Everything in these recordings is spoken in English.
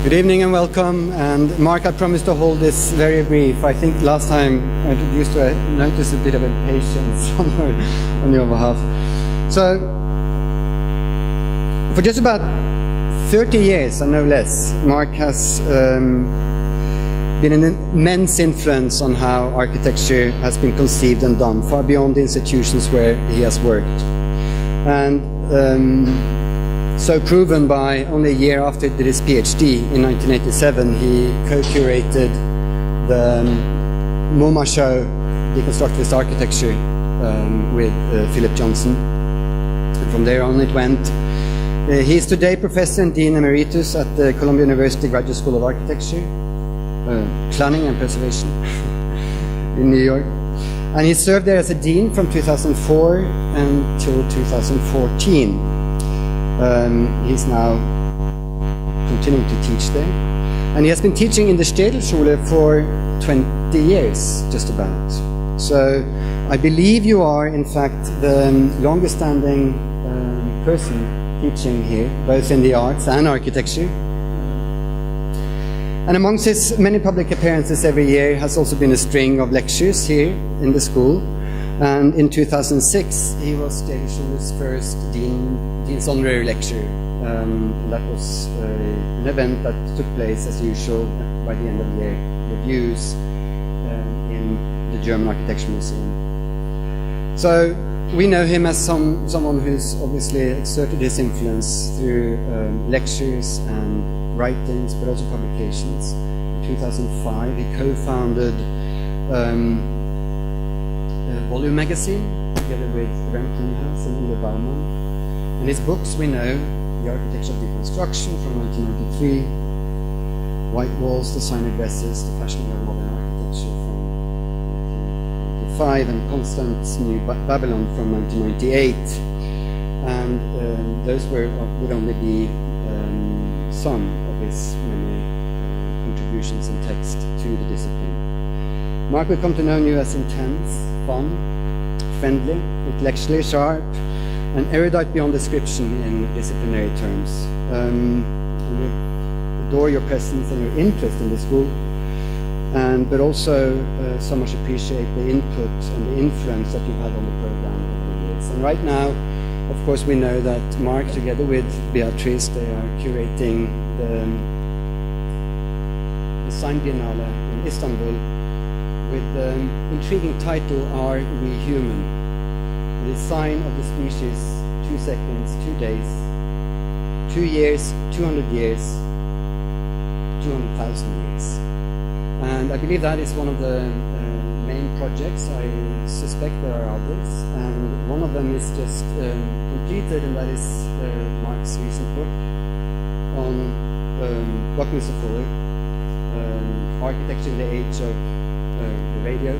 Good evening and welcome. And Mark, I promised to hold this very brief. I think last time I introduced you, I noticed a bit of impatience on your behalf. So, for just about 30 years, and no less, Mark has been an immense influence on how architecture has been conceived and done, far beyond the institutions where he has worked. And so proven by only a year after he did his PhD in 1987, he co-curated the MoMA show, Deconstructivist Architecture, with Philip Johnson. And from there on it went. He is today Professor and Dean Emeritus at the Columbia University Graduate School of Architecture, Planning and Preservation in New York. And he served there as a Dean from 2004 until 2014. He's now continuing to teach there. And he has been teaching in the Staedelschule for 20 years, just about. So I believe you are, in fact, the longest standing person teaching here, both in the arts and architecture. And amongst his many public appearances every year has also been a string of lectures here in the school. And in 2006, he was Staedelschule's first Dean's Honorary Lecturer. That was an event that took place, as usual, by the end of the year, reviews in the German Architecture Museum. So we know him as someone who's obviously exerted his influence through lectures and writings, but also publications. In 2005, he co-founded Volume magazine together with Remington House and Uwe Baumann. And his books we know: The Architecture of Deconstruction from 1993, White Walls, Design Addresses, The Fashioning of Modern Architecture from 1995, and Constant's New Babylon from 1998. And those would only be some of his many contributions and text to the discipline. Mark will come to know you as intense, fun, friendly, intellectually sharp, and erudite beyond description in disciplinary terms. We adore your presence and your interest in the school, but also so much appreciate the input and the influence that you've had on the program over the years. And right now, of course, we know that Mark, together with Beatrice, they are curating the Design Biennale in Istanbul, with the intriguing title, Are We Human? The design of the species, 2 seconds, 2 days, 2 years, 200 years, 200,000 years. And I believe that is one of the main projects. I suspect there are others, and one of them is just completed, and that is Mark's recent book on Buckminster Fuller, Architecture in the Age of the Radio.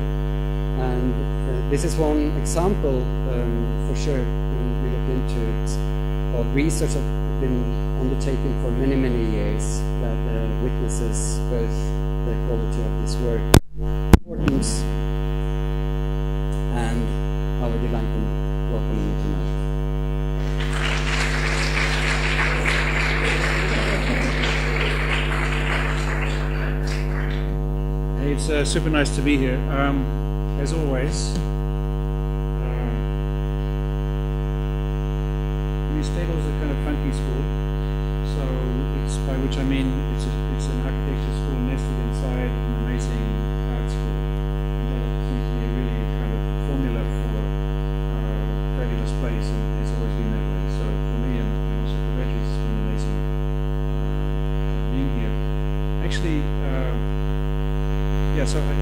And this is one example, for sure, when we look into it, of research that has been undertaken for many, many years that witnesses both the quality of this work, importance, and our delight in welcoming you tonight. It's super nice to be here, as always. Staedel is a kind of funky school, so it's, by which I mean it's an architecture school nested inside an amazing art school. And that seems to be a really kind of formula for a fabulous place, and it's always been that way. So for me and also for Beatrice, it's been amazing being here. Actually, yeah, so I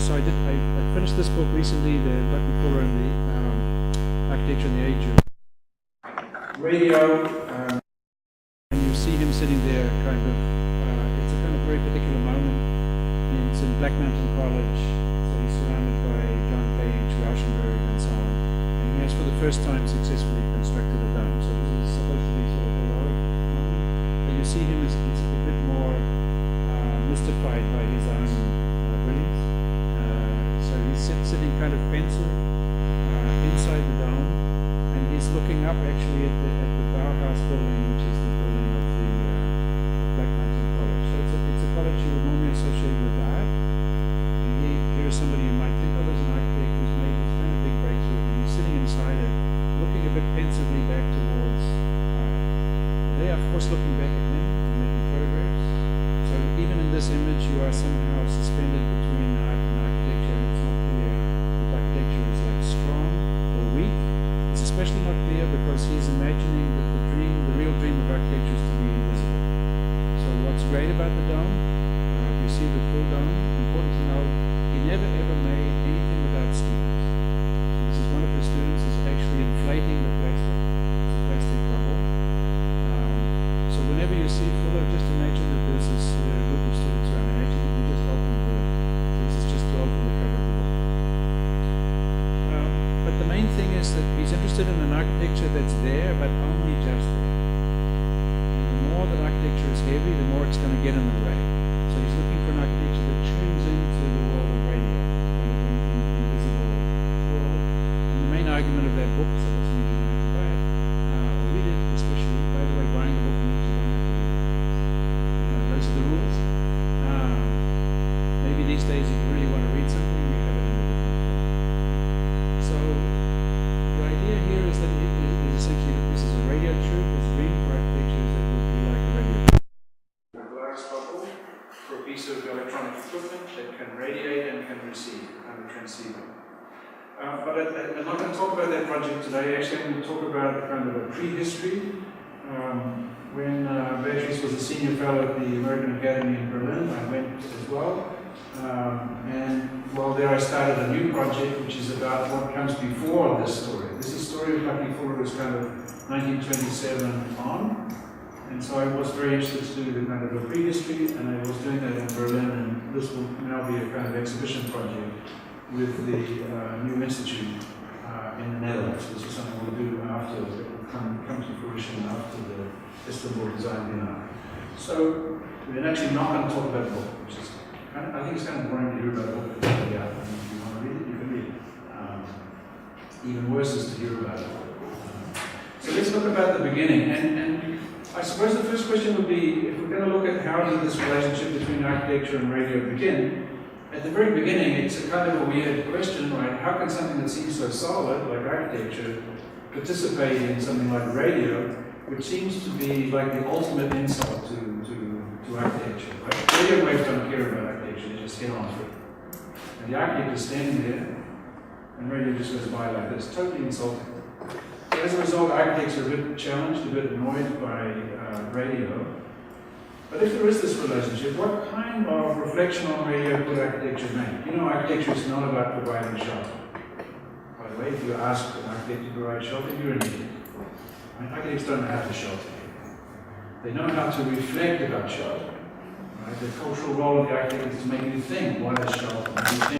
finished this book recently, the Buckminster Fuller and the Architecture in the Age of Radio, and you see him sitting there kind of, it's a kind of very particular moment. It's in Black Mountain College, so he's surrounded by John Page, Rauschenberg, and so on. And he has for the first time successfully constructed a dome. So this is supposed to be sort of heroic moment. But you see him as a bit more mystified by his own brilliance. So he's sitting kind of pensive inside the dome. And he's looking up actually at the Bauhaus building, which is the building of the Black Mountain College. So it's about the dome. You see the full dome. Important to know, he never ever made anything without students. So this is one of the students is actually inflating the plastic. It's a plastic bubble. So whenever you see Fuller, just imagine that there's this group of students around, and actually you just open the book. This is just to open the cover of the book. But the main thing is that he's interested in an architecture that's there, but only just there. And the more that architecture is heavy, the more it's going to get in the way. So he's looking for an architecture that tunes into the world of radio, kind of an invisible world. And the main argument of that book, so that's an easy one to buy it, or read it especially. By the way, buying the book means you don't have to read it. Those are the rules. Maybe these days, if you really want to read something, you have it in a different form. So the idea here is that it is essentially that this is a radio tube. This green for architecture is that it would be like a radio tube. A glass bubble for a piece of electronic equipment that can radiate and can receive, kind of transceiver. But I'm not going to talk about that project today. Actually, I'm going to talk about kind of a prehistory. When Beatrice was a senior fellow at the American Academy in Berlin, I went as well. And while there I started a new project which is about what comes before this story. This is story of Buckley Fuller was kind of 1927 on. And so I was very interested to do the kind of a prehistory, and I was doing that in Berlin, and this will now be a kind of exhibition project with the new institute in the Netherlands. This is something we'll do after, it will come to fruition after the Istanbul Design Biennale. So we're actually not going to talk about the book, which is I think it's kind of boring to hear about a book that's already out. I mean, if you want to read it, you can read it. Even worse is to hear about it. So let's look about the beginning. And I suppose the first question would be, if we're going to look at how did this relationship between architecture and radio begin, at the very beginning it's a kind of a weird question, right? How can something that seems so solid, like architecture, participate in something like radio, which seems to be like the ultimate insult to architecture, right? Radio waves don't care about architecture, they just get on through. And the architect is standing there, and radio just goes by like this, totally insulting. So as a result, architects are a bit challenged, a bit annoyed by radio. But if there is this relationship, what kind of reflection on radio could architecture make? You know, architecture is not about providing shelter. By the way, if you ask an architect to provide shelter, you're an idiot. Architects don't know how to shelter. They know how to reflect about shelter. Right? The cultural role of the architect is to make you think, what is shelter?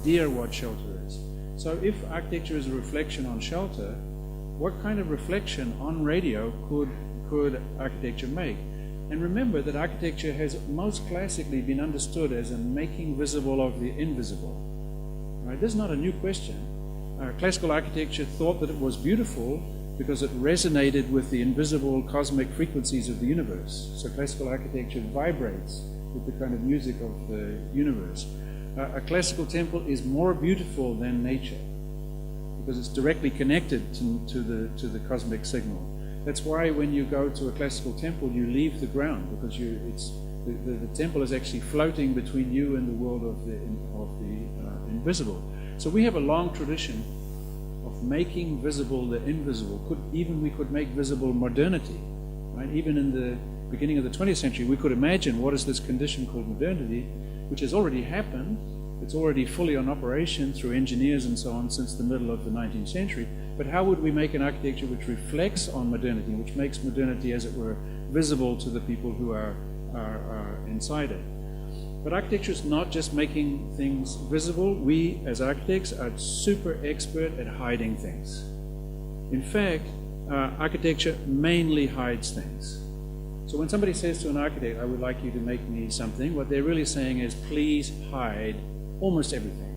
Dear what shelter is. So if architecture is a reflection on shelter, what kind of reflection on radio could architecture make? And remember that architecture has most classically been understood as a making visible of the invisible. Right? This is not a new question. Classical architecture thought that it was beautiful because it resonated with the invisible cosmic frequencies of the universe. So classical architecture vibrates with the kind of music of the universe. A classical temple is more beautiful than nature because it's directly connected to the cosmic signal. That's why when you go to a classical temple, you leave the ground because the temple is actually floating between you and the world of the invisible. So we have a long tradition of making visible the invisible. We could make visible modernity, right? Even in the beginning of the 20th century, we could imagine what is this condition called modernity, which has already happened. It's already fully on operation through engineers and so on since the middle of the 19th century. But how would we make an architecture which reflects on modernity, which makes modernity, as it were, visible to the people who are inside it? But architecture is not just making things visible. We, as architects, are super expert at hiding things. In fact, architecture mainly hides things. So when somebody says to an architect, I would like you to make me something, what they're really saying is, please hide almost everything.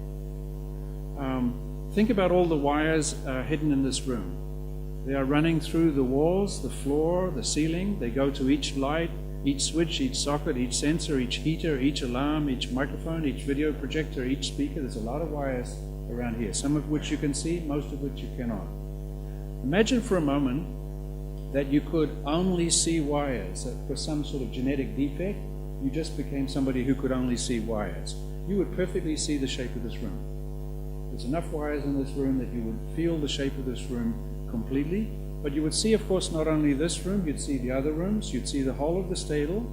Think about all the wires hidden in this room. They are running through the walls, the floor, the ceiling. They go to each light, each switch, each socket, each sensor, each heater, each alarm, each microphone, each video projector, each speaker. There's a lot of wires around here, some of which you can see, most of which you cannot. Imagine for a moment that you could only see wires, that for some sort of genetic defect, you just became somebody who could only see wires. You would perfectly see the shape of this room. There's enough wires in this room that you would feel the shape of this room completely, but you would see, of course, not only this room, you'd see the other rooms, you'd see the whole of the Staedel,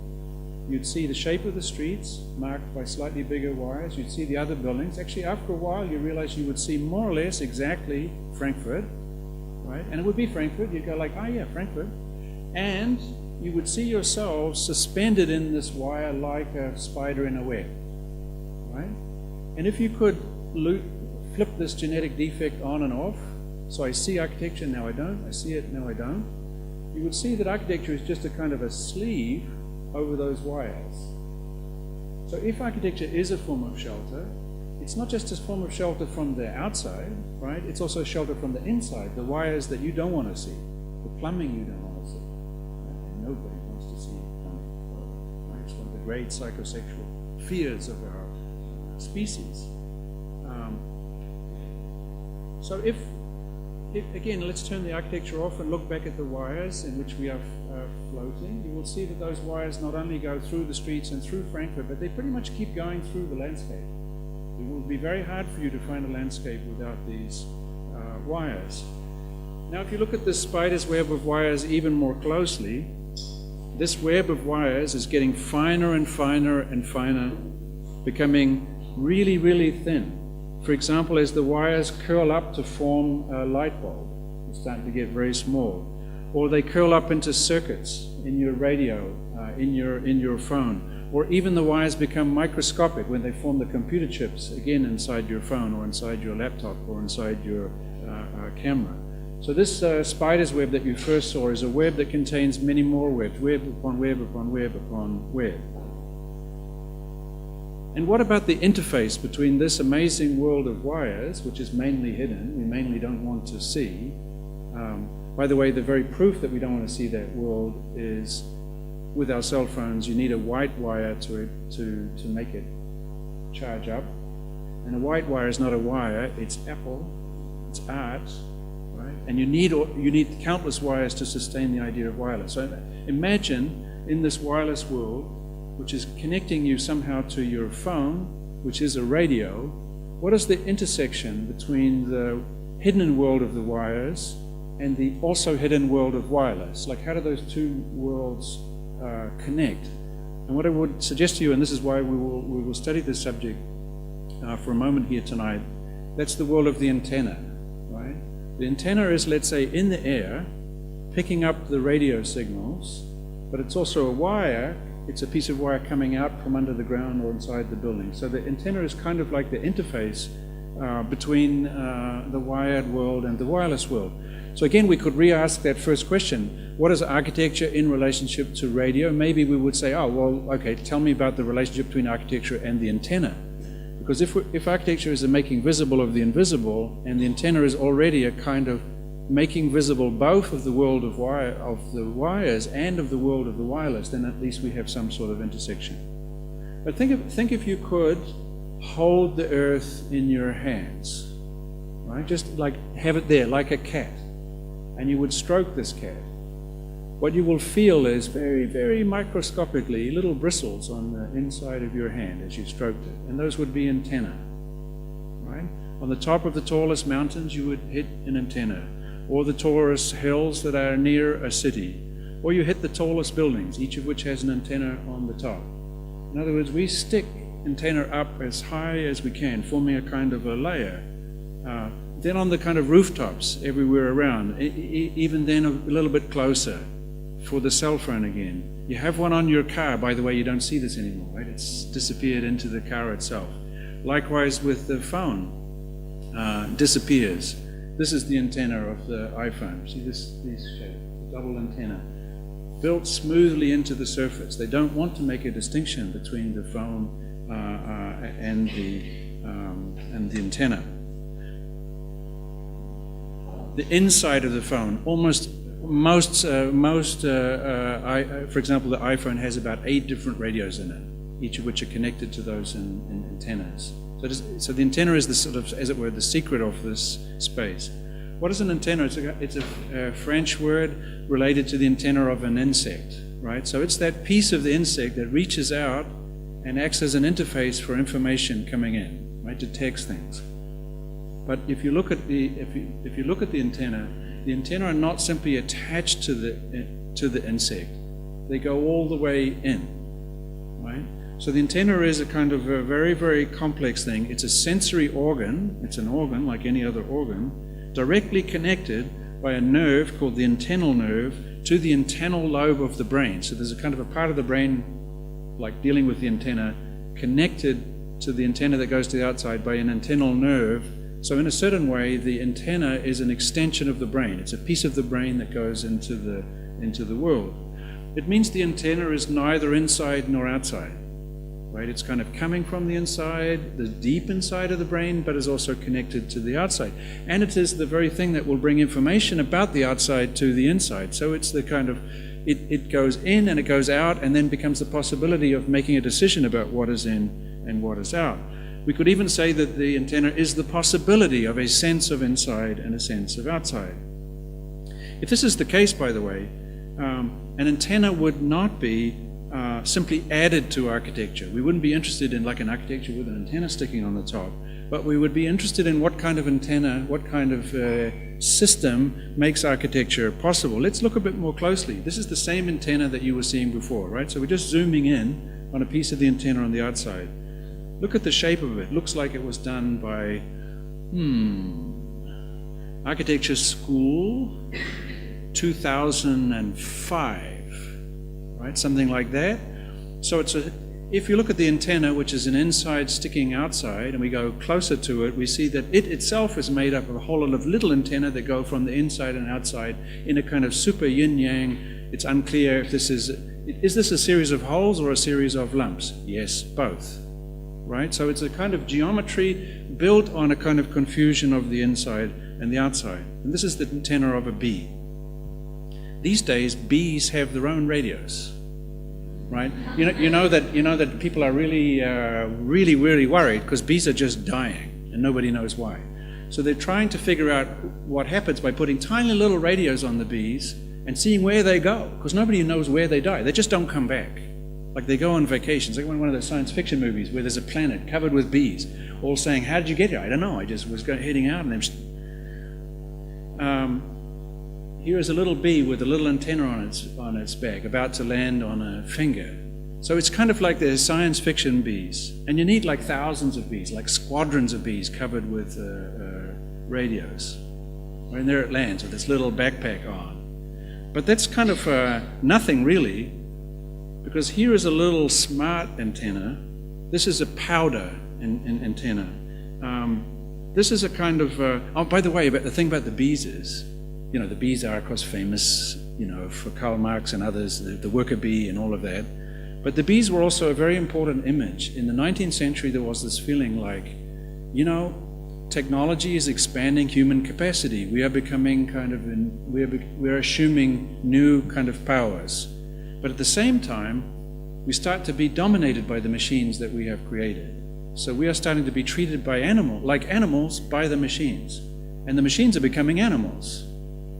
you'd see the shape of the streets marked by slightly bigger wires. You'd see the other buildings. Actually, after a while, you realize you would see more or less exactly Frankfurt, right? And it would be Frankfurt. You'd go like, oh yeah, Frankfurt. And you would see yourselves suspended in this wire like a spider in a web, right? And if you could flip this genetic defect on and off, so I see architecture, now I don't, I see it, now I don't, you would see that architecture is just a kind of a sleeve over those wires. So if architecture is a form of shelter, it's not just a form of shelter from the outside, right? It's also a shelter from the inside, the wires that you don't want to see, the plumbing you don't want to see. And nobody wants to see plumbing, right? It's one of the great psychosexual fears of our species. So if again, let's turn the architecture off and look back at the wires in which we are floating. You will see that those wires not only go through the streets and through Frankfurt, but they pretty much keep going through the landscape. It will be very hard for you to find a landscape without these wires. Now, if you look at this spider's web of wires even more closely, this web of wires is getting finer and finer and finer, becoming really, really thin. For example, as the wires curl up to form a light bulb, it's starting to get very small. Or they curl up into circuits in your radio, in your phone. Or even the wires become microscopic when they form the computer chips, again inside your phone or inside your laptop or inside your camera. So this spider's web that you first saw is a web that contains many more webs, web upon web upon web upon web. And what about the interface between this amazing world of wires, which is mainly hidden, we mainly don't want to see? By the way, the very proof that we don't want to see that world is with our cell phones, you need a white wire to make it charge up. And a white wire is not a wire, it's Apple, it's art, right? And you need countless wires to sustain the idea of wireless. So imagine in this wireless world, which is connecting you somehow to your phone, which is a radio, what is the intersection between the hidden world of the wires and the also hidden world of wireless? Like, how do those two worlds connect? And what I would suggest to you, and this is why we will study this subject for a moment here tonight, that's the world of the antenna, right? The antenna is, let's say, in the air, picking up the radio signals, but it's also a wire. It's a piece of wire coming out from under the ground or inside the building. So the antenna is kind of like the interface between the wired world and the wireless world. So again, we could re-ask that first question. What is architecture in relationship to radio? Maybe we would say, oh, well, okay, tell me about the relationship between architecture and the antenna. Because if architecture is a making visible of the invisible, and the antenna is already a kind of making visible both of the world of the wires and of the world of the wireless, then at least we have some sort of intersection. But think if you could hold the earth in your hands, right? Just like have it there, like a cat, and you would stroke this cat. What you will feel is very, very microscopically little bristles on the inside of your hand as you stroked it, and those would be antenna, right? On the top of the tallest mountains, you would hit an antenna. Or the tallest hills that are near a city, or you hit the tallest buildings, each of which has an antenna on the top. In other words, we stick antenna up as high as we can, forming a kind of a layer. Then on the kind of rooftops everywhere around, even then a little bit closer for the cell phone again. You have one on your car, by the way, you don't see this anymore, right? It's disappeared into the car itself. Likewise with the phone, disappears. This is the antenna of the iPhone. See this shape, the double antenna, built smoothly into the surface. They don't want to make a distinction between the phone and the antenna. The inside of the phone, for example, the iPhone has about 8 different radios in it, each of which are connected to those in antennas. So the antenna is the sort of, as it were, the secret of this space. What is an antenna? It's a French word related to the antenna of an insect, right? So it's that piece of the insect that reaches out and acts as an interface for information coming in, right? Detects things. But if you look at the antenna are not simply attached to the insect. They go all the way in. right? So the antenna is a kind of a very, very complex thing. It's a sensory organ. It's an organ like any other organ, directly connected by a nerve called the antennal nerve to the antennal lobe of the brain. So there's a kind of a part of the brain, like dealing with the antenna, connected to the antenna that goes to the outside by an antennal nerve. So in a certain way, the antenna is an extension of the brain. It's a piece of the brain that goes into the world. It means the antenna is neither inside nor outside, right? It's kind of coming from the inside, the deep inside of the brain, but is also connected to the outside. And it is the very thing that will bring information about the outside to the inside. So it's the kind of, it goes in and it goes out and then becomes the possibility of making a decision about what is in and what is out. We could even say that the antenna is the possibility of a sense of inside and a sense of outside. If this is the case, by the way, an antenna would not be simply added to architecture. We wouldn't be interested in like an architecture with an antenna sticking on the top, but we would be interested in what kind of antenna, what kind of system makes architecture possible. Let's look a bit more closely. This is the same antenna that you were seeing before, right? So we're just zooming in on a piece of the antenna on the outside. Look at the shape of it. Looks like it was done by, Architecture School, 2005, right? Something like that. So if you look at the antenna, which is an inside sticking outside, and we go closer to it, we see that it itself is made up of a whole lot of little antennae that go from the inside and outside in a kind of super yin-yang. It's unclear if this is this a series of holes or a series of lumps? Yes, both. Right? So it's a kind of geometry built on a kind of confusion of the inside and the outside. And this is the antenna of a bee. These days, bees have their own radios. Right? You know that people are really worried because bees are just dying and nobody knows why. So they're trying to figure out what happens by putting tiny little radios on the bees and seeing where they go, because nobody knows where they die. They just don't come back. Like they go on vacations, like one of those science fiction movies where there's a planet covered with bees, all saying, "How did you get here?" "I don't know. I just was heading out." And here is a little bee with a little antenna on its back, about to land on a finger. So it's kind of like the science fiction bees, and you need like thousands of bees, like squadrons of bees covered with radios. Right? And there it lands with this little backpack on. But that's kind of nothing really. Because here is a little smart antenna. This is a powder antenna. This is a kind of, oh, by the way, but the thing about the bees is, the bees are, of course, famous, for Karl Marx and others, the worker bee and all of that. But the bees were also a very important image. In the 19th century, there was this feeling like, technology is expanding human capacity. We are becoming we're assuming new kind of powers. But at the same time, we start to be dominated by the machines that we have created. So we are starting to be treated like animals by the machines. And the machines are becoming animals.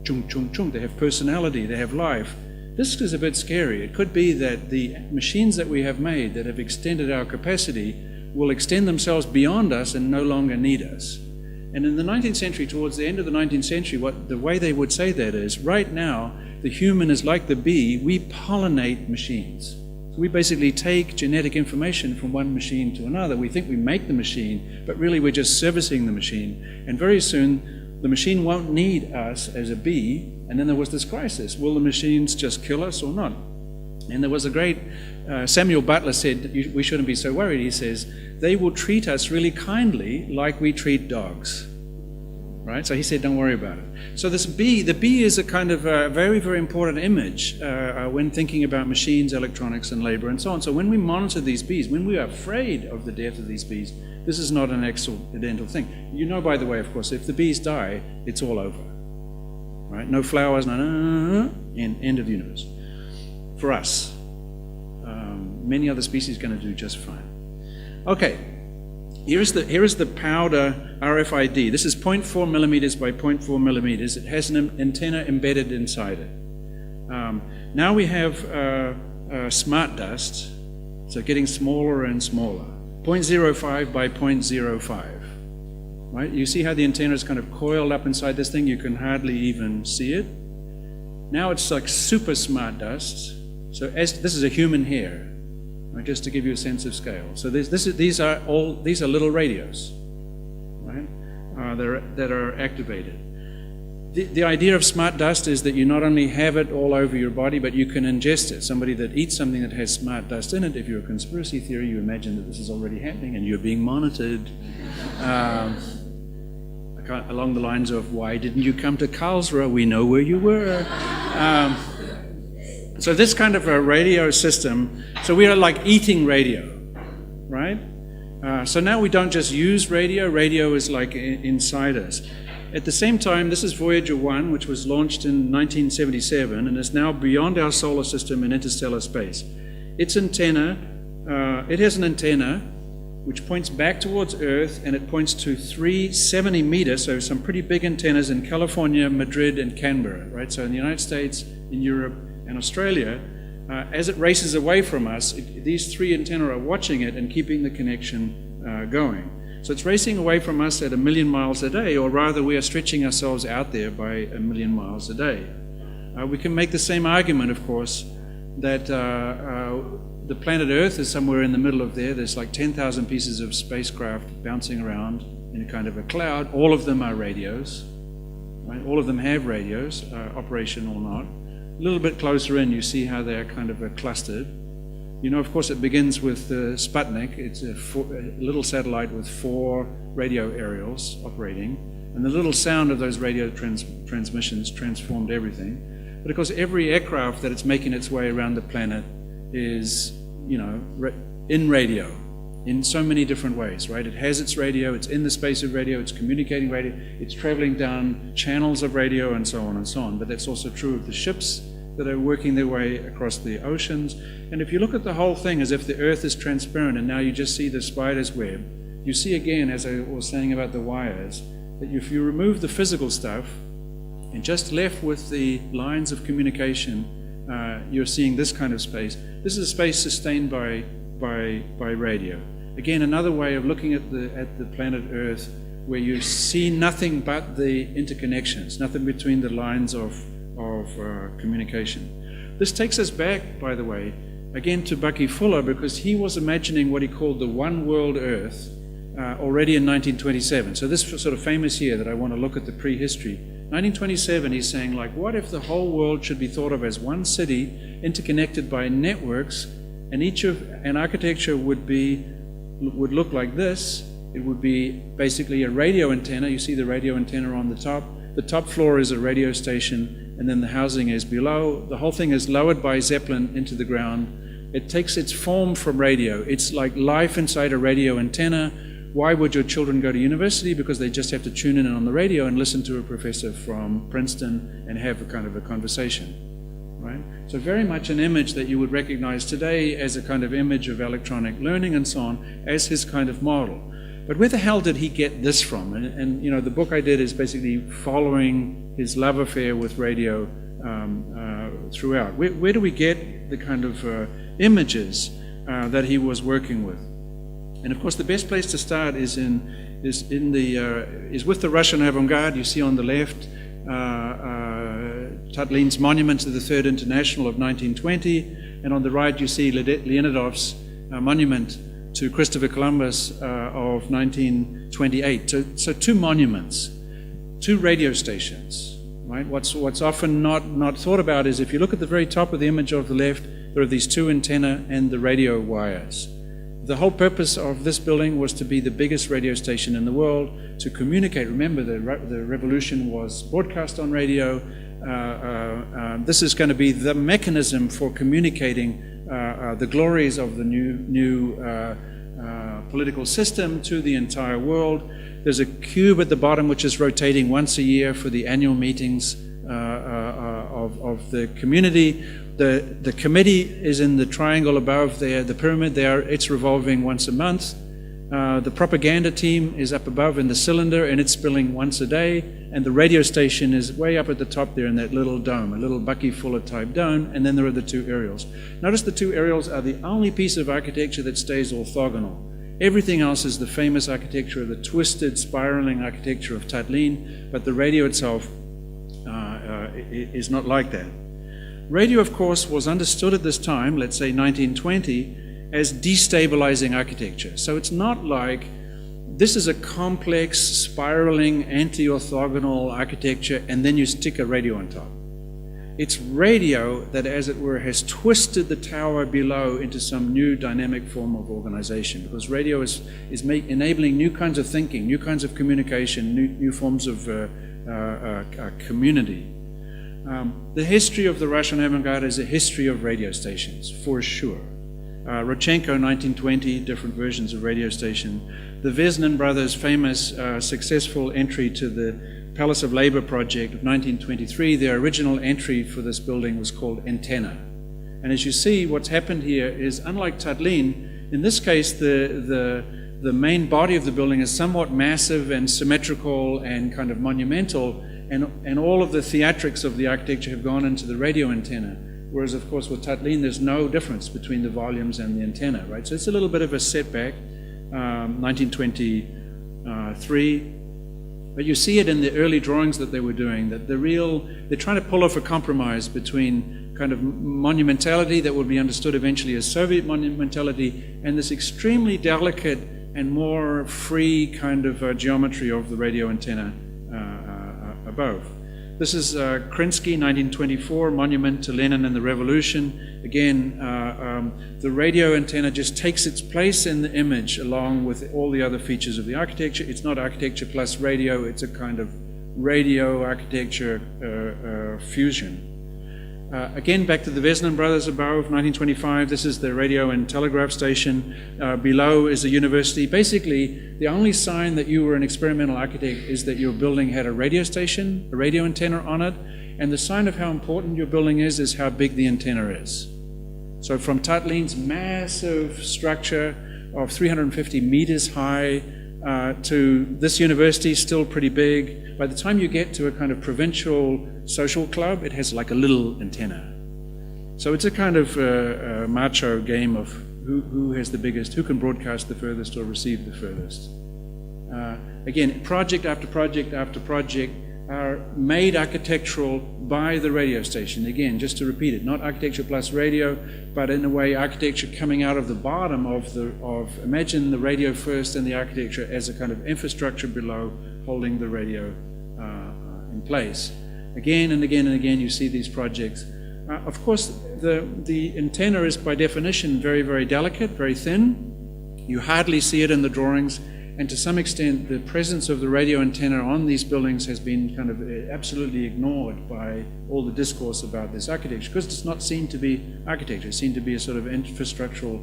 Chung, chung, chung. They have personality, they have life. This is a bit scary. It could be that the machines that we have made that have extended our capacity will extend themselves beyond us and no longer need us. And in the 19th century, towards the end of the 19th century, the way they would say that is, right now, the human is like the bee. We pollinate machines. We basically take genetic information from one machine to another. We think we make the machine, but really we're just servicing the machine. And very soon, the machine won't need us as a bee. And then there was this crisis. Will the machines just kill us or not? And there was a great, Samuel Butler said, we shouldn't be so worried. He says, they will treat us really kindly like we treat dogs. Right? So he said, don't worry about it. So the bee is a kind of very, very important image when thinking about machines, electronics, and labor, and so on. So when we monitor these bees, when we are afraid of the death of these bees, this is not an accidental thing. By the way, of course, if the bees die, it's all over. Right? No flowers, end of the universe. For us. Many other species are going to do just fine. Okay. Here is the powder RFID. This is 0.4 millimeters by 0.4 millimeters. It has an antenna embedded inside it. Now we have smart dust, so getting smaller and smaller. 0.05 by 0.05. Right? You see how the antenna is kind of coiled up inside this thing? You can hardly even see it. Now it's like super smart dust. So this is a human hair. right, just to give you a sense of scale. So these are little radios, right, that are activated. The idea of smart dust is that you not only have it all over your body, but you can ingest it. Somebody that eats something that has smart dust in it, if you're a conspiracy theory, you imagine that this is already happening and you're being monitored. Along the lines of, why didn't you come to Karlsruhe? We know where you were. So this kind of a radio system, so we are like eating radio, right? So now we don't just use radio. Radio is like inside us. At the same time, this is Voyager 1, which was launched in 1977 and is now beyond our solar system in interstellar space. Its antenna, it has an antenna which points back towards Earth, and it points to 370 meters, so some pretty big antennas in California, Madrid, and Canberra, right? So in the United States, in Europe, and Australia, as it races away from us, these three antennae are watching it and keeping the connection going. So it's racing away from us at 1 million miles a day, or rather we are stretching ourselves out there by 1 million miles a day. We can make the same argument, of course, that the planet Earth is somewhere in the middle of there. There's like 10,000 pieces of spacecraft bouncing around in a kind of a cloud. All of them are radios, right? All of them have radios, operational or not. A little bit closer in, you see how they're kind of clustered. You know, of course, it begins with Sputnik. It's a little satellite with 4 radio aerials operating, and the little sound of those radio transmissions transformed everything. But of course, every aircraft that it's making its way around the planet is, you know, in radio in so many different ways, right? It has its radio, it's in the space of radio, it's communicating radio, it's traveling down channels of radio, and so on and so on. But that's also true of the ships that are working their way across the oceans. And if you look at the whole thing as if the Earth is transparent and now you just see the spider's web, you see again, as I was saying about the wires, that if you remove the physical stuff and just left with the lines of communication, you're seeing this kind of space. This is a space sustained by radio. Again, another way of looking at the planet Earth, where you see nothing but the interconnections, nothing between the lines of communication. This takes us back, by the way, again to Bucky Fuller, because he was imagining what he called the one world Earth already in 1927. So this sort of famous year that I want to look at the prehistory. 1927, he's saying, like, what if the whole world should be thought of as one city interconnected by networks, and an architecture would look like this. It would be basically a radio antenna. You see the radio antenna on the top. The top floor is a radio station, and then the housing is below. The whole thing is lowered by Zeppelin into the ground. It takes its form from radio. It's like life inside a radio antenna. Why would your children go to university? Because they just have to tune in on the radio and listen to a professor from Princeton and have a kind of a conversation, right? So very much an image that you would recognize today as a kind of image of electronic learning and so on, as his kind of model. But where the hell did he get this from? And you know, the book I did is basically following his love affair with radio throughout. Where do we get the kind of images that he was working with? And of course, the best place to start is with the Russian avant-garde. You see on the left Tatlin's monument to the Third International of 1920, and on the right you see Leonidov's monument to Christopher Columbus of 1928. So 2 monuments, 2 radio stations, right? What's often not thought about is, if you look at the very top of the image of the left, there are these 2 antennae and the radio wires. The whole purpose of this building was to be the biggest radio station in the world, to communicate. Remember, the revolution was broadcast on radio. This is going to be the mechanism for communicating the glories of the new political system to the entire world. There's a cube at the bottom which is rotating once a year for the annual meetings of the community. The committee is in the triangle above there, the pyramid there, it's revolving once a month. The propaganda team is up above in the cylinder, and it's spilling once a day. And the radio station is way up at the top there in that little dome, a little Bucky Fuller type dome, and then there are the 2 aerials. Notice the 2 aerials are the only piece of architecture that stays orthogonal. Everything else is the famous architecture, the twisted, spiraling architecture of Tatlin, but the radio itself is not like that. Radio, of course, was understood at this time, let's say 1920, as destabilizing architecture. So it's not like this is a complex, spiraling, anti-orthogonal architecture, and then you stick a radio on top. It's radio that, as it were, has twisted the tower below into some new dynamic form of organization, because radio is enabling new kinds of thinking, new kinds of communication, new forms of community. The history of the Russian avant-garde is a history of radio stations, for sure. Rodchenko, 1920, different versions of radio station. The Vesnin brothers' famous successful entry to the Palace of Labor project of 1923, their original entry for this building was called Antenna. And as you see, what's happened here is, unlike Tatlin, in this case, the main body of the building is somewhat massive and symmetrical and kind of monumental, and all of the theatrics of the architecture have gone into the radio antenna. Whereas, of course, with Tatlin, there's no difference between the volumes and the antenna, right? So it's a little bit of a setback, 1923. But you see it in the early drawings that they were doing, that they're trying to pull off a compromise between kind of monumentality that will be understood eventually as Soviet monumentality and this extremely delicate and more free kind of geometry of the radio antenna above. This is Krinsky, 1924, Monument to Lenin and the Revolution. Again, the radio antenna just takes its place in the image along with all the other features of the architecture. It's not architecture plus radio, it's a kind of radio architecture fusion. Again, back to the Vesnin brothers above, 1925. This is the radio and telegraph station. Below is a university. Basically, the only sign that you were an experimental architect is that your building had a radio station, a radio antenna on it, and the sign of how important your building is how big the antenna is. So from Tatlin's massive structure of 350 meters high to this university, still pretty big. By the time you get to a kind of provincial social club, it has like a little antenna. So it's a kind of macho game of who has the biggest, who can broadcast the furthest or receive the furthest. Again, project after project after project are made architectural by the radio station. Again, just to repeat it, not architecture plus radio, but in a way architecture coming out of the bottom of imagine the radio first and the architecture as a kind of infrastructure below holding the radio in place. Again and again and again you see these projects. Of course, the antenna is by definition very, very delicate, very thin. You hardly see it in the drawings. And to some extent, the presence of the radio antenna on these buildings has been kind of absolutely ignored by all the discourse about this architecture, because it's not seen to be architecture, it's seen to be a sort of infrastructural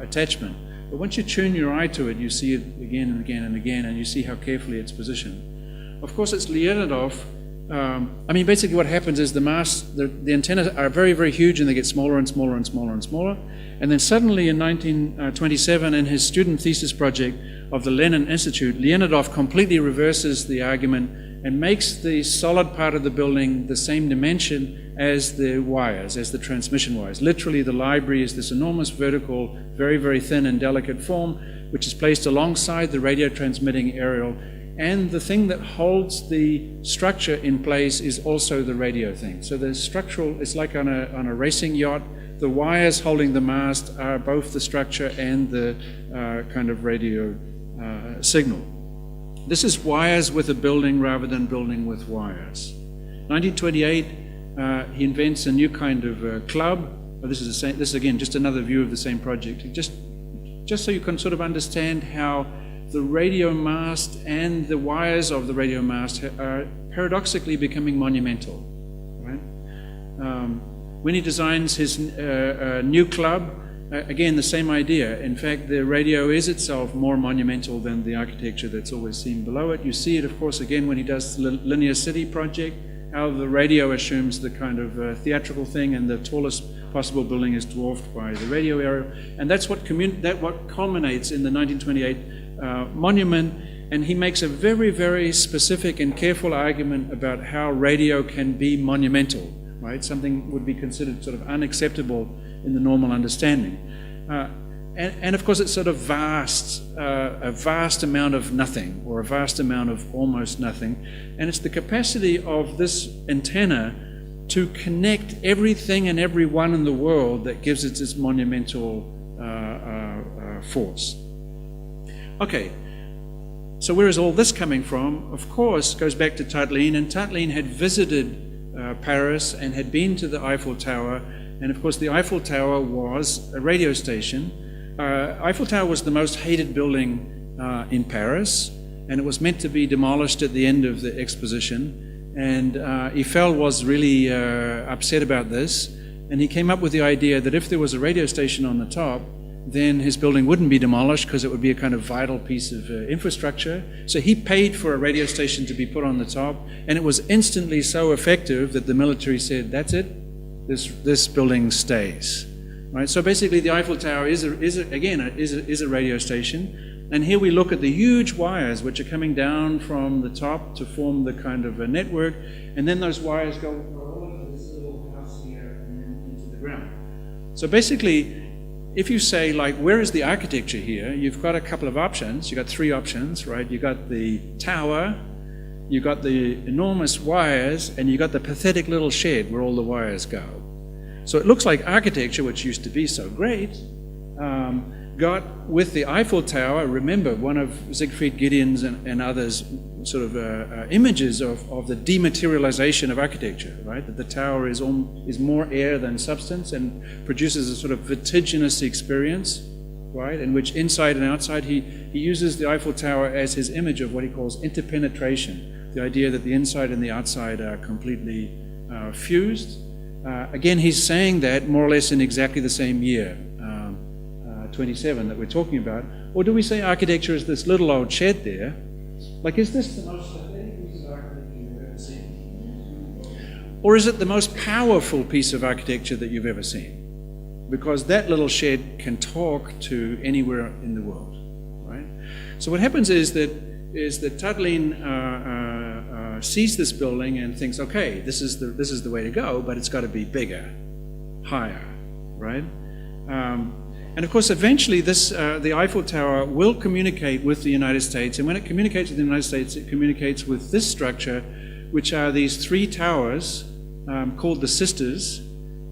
attachment. But once you tune your eye to it, you see it again and again and again, and you see how carefully it's positioned. Of course, it's Leonidov. Basically what happens is the antennas are very, very huge, and they get smaller and smaller and smaller and smaller. And then suddenly in 1927, in his student thesis project of the Lenin Institute, Leonidov completely reverses the argument and makes the solid part of the building the same dimension as the wires, as the transmission wires. Literally, the library is this enormous vertical, very, very thin and delicate form, which is placed alongside the radio transmitting aerial. And the thing that holds the structure in place is also the radio thing. So the structural, it's like on a racing yacht. The wires holding the mast are both the structure and the kind of radio signal. This is wires with a building rather than building with wires. 1928, he invents a new kind of club. This is again just another view of the same project. Just so you can sort of understand how the radio mast and the wires of the radio mast are paradoxically becoming monumental. Right? When he designs his new club, again, the same idea. In fact, the radio is itself more monumental than the architecture that's always seen below it. You see it, of course, again, when he does the Linear City project, how the radio assumes the kind of theatrical thing, and the tallest possible building is dwarfed by the radio area. And that's what culminates in the 1928 monument. And he makes a very, very specific and careful argument about how radio can be monumental. Right? Something would be considered sort of unacceptable in the normal understanding. And of course it's sort of a vast amount of nothing, or a vast amount of almost nothing. And it's the capacity of this antenna to connect everything and everyone in the world that gives it its monumental force. Okay, so where is all this coming from? Of course, it goes back to Tatlin, and Tatlin had visited Paris and had been to the Eiffel Tower, and of course the Eiffel Tower was a radio station. Eiffel Tower was the most hated building in Paris, and it was meant to be demolished at the end of the exposition, and Eiffel was really upset about this, and he came up with the idea that if there was a radio station on the top, then his building wouldn't be demolished because it would be a kind of vital piece of infrastructure. So he paid for a radio station to be put on the top, and it was instantly so effective that the military said, that's it, this building stays. Right? So basically the Eiffel Tower is a radio station, and here we look at the huge wires which are coming down from the top to form the kind of a network, and then those wires go all over this little house here and then into the ground. So basically, if you say, like, where is the architecture here? You've got a couple of options. You've got three options, right? You've got the tower, you've got the enormous wires, and you've got the pathetic little shed where all the wires go. So it looks like architecture, which used to be so great, got with the Eiffel Tower. Remember, one of Siegfried Gideon's and others sort of images of the dematerialization of architecture, right? That the tower is more air than substance and produces a sort of vertiginous experience, right? In which inside and outside, he uses the Eiffel Tower as his image of what he calls interpenetration, the idea that the inside and the outside are completely fused. Again, he's saying that more or less in exactly the same year, 27 that we're talking about. Or do we say architecture is this little old shed there? Like, is this the most pathetic piece of architecture you've ever seen? Or is it the most powerful piece of architecture that you've ever seen? Because that little shed can talk to anywhere in the world, right? So what happens is that Tatlin sees this building and thinks, okay, this is the way to go, but it's got to be bigger, higher, right? And of course, eventually, the Eiffel Tower will communicate with the United States, and when it communicates with the United States, it communicates with this structure, which are these three towers called the Sisters.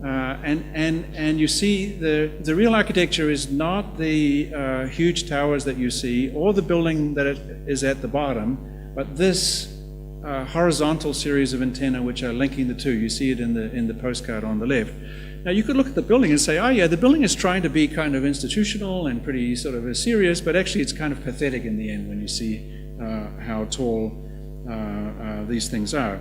And you see, the real architecture is not the huge towers that you see, or the building that is at the bottom, but this horizontal series of antennae which are linking the two. You see it in the postcard on the left. Now you could look at the building and say, oh yeah, the building is trying to be kind of institutional and pretty sort of serious, but actually it's kind of pathetic in the end when you see how tall these things are.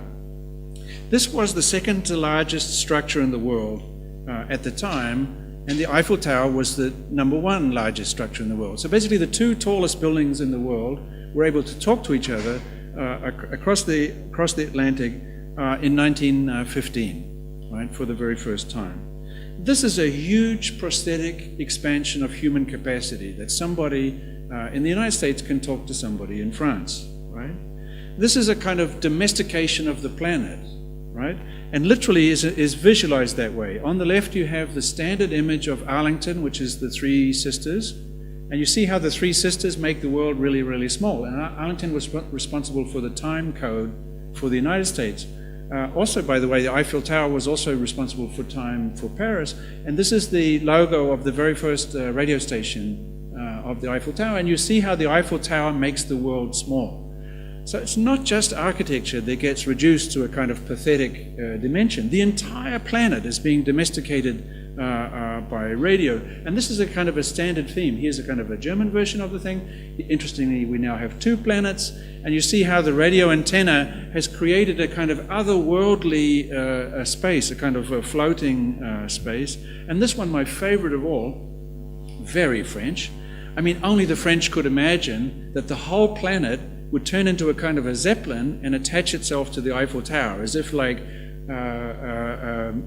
This was the second to largest structure in the world at the time, and the Eiffel Tower was the number one largest structure in the world. So basically the two tallest buildings in the world were able to talk to each other across the Atlantic in 1915, right, for the very first time. This is a huge prosthetic expansion of human capacity, that somebody in the United States can talk to somebody in France, right? This is a kind of domestication of the planet, right? And literally is visualized that way. On the left you have the standard image of Arlington, which is the three sisters, and you see how the three sisters make the world really, really small. And Arlington was responsible for the time code for the United States. Also, by the way, the Eiffel Tower was also responsible for time for Paris. And this is the logo of the very first radio station of the Eiffel Tower. And you see how the Eiffel Tower makes the world small. So it's not just architecture that gets reduced to a kind of pathetic dimension. The entire planet is being domesticated by radio. And this is a kind of a standard theme. Here's a kind of a German version of the thing. Interestingly, we now have two planets, and you see how the radio antenna has created a kind of otherworldly space, a kind of a floating space. And this one, my favorite of all, very French. I mean, only the French could imagine that the whole planet would turn into a kind of a zeppelin and attach itself to the Eiffel Tower, as if like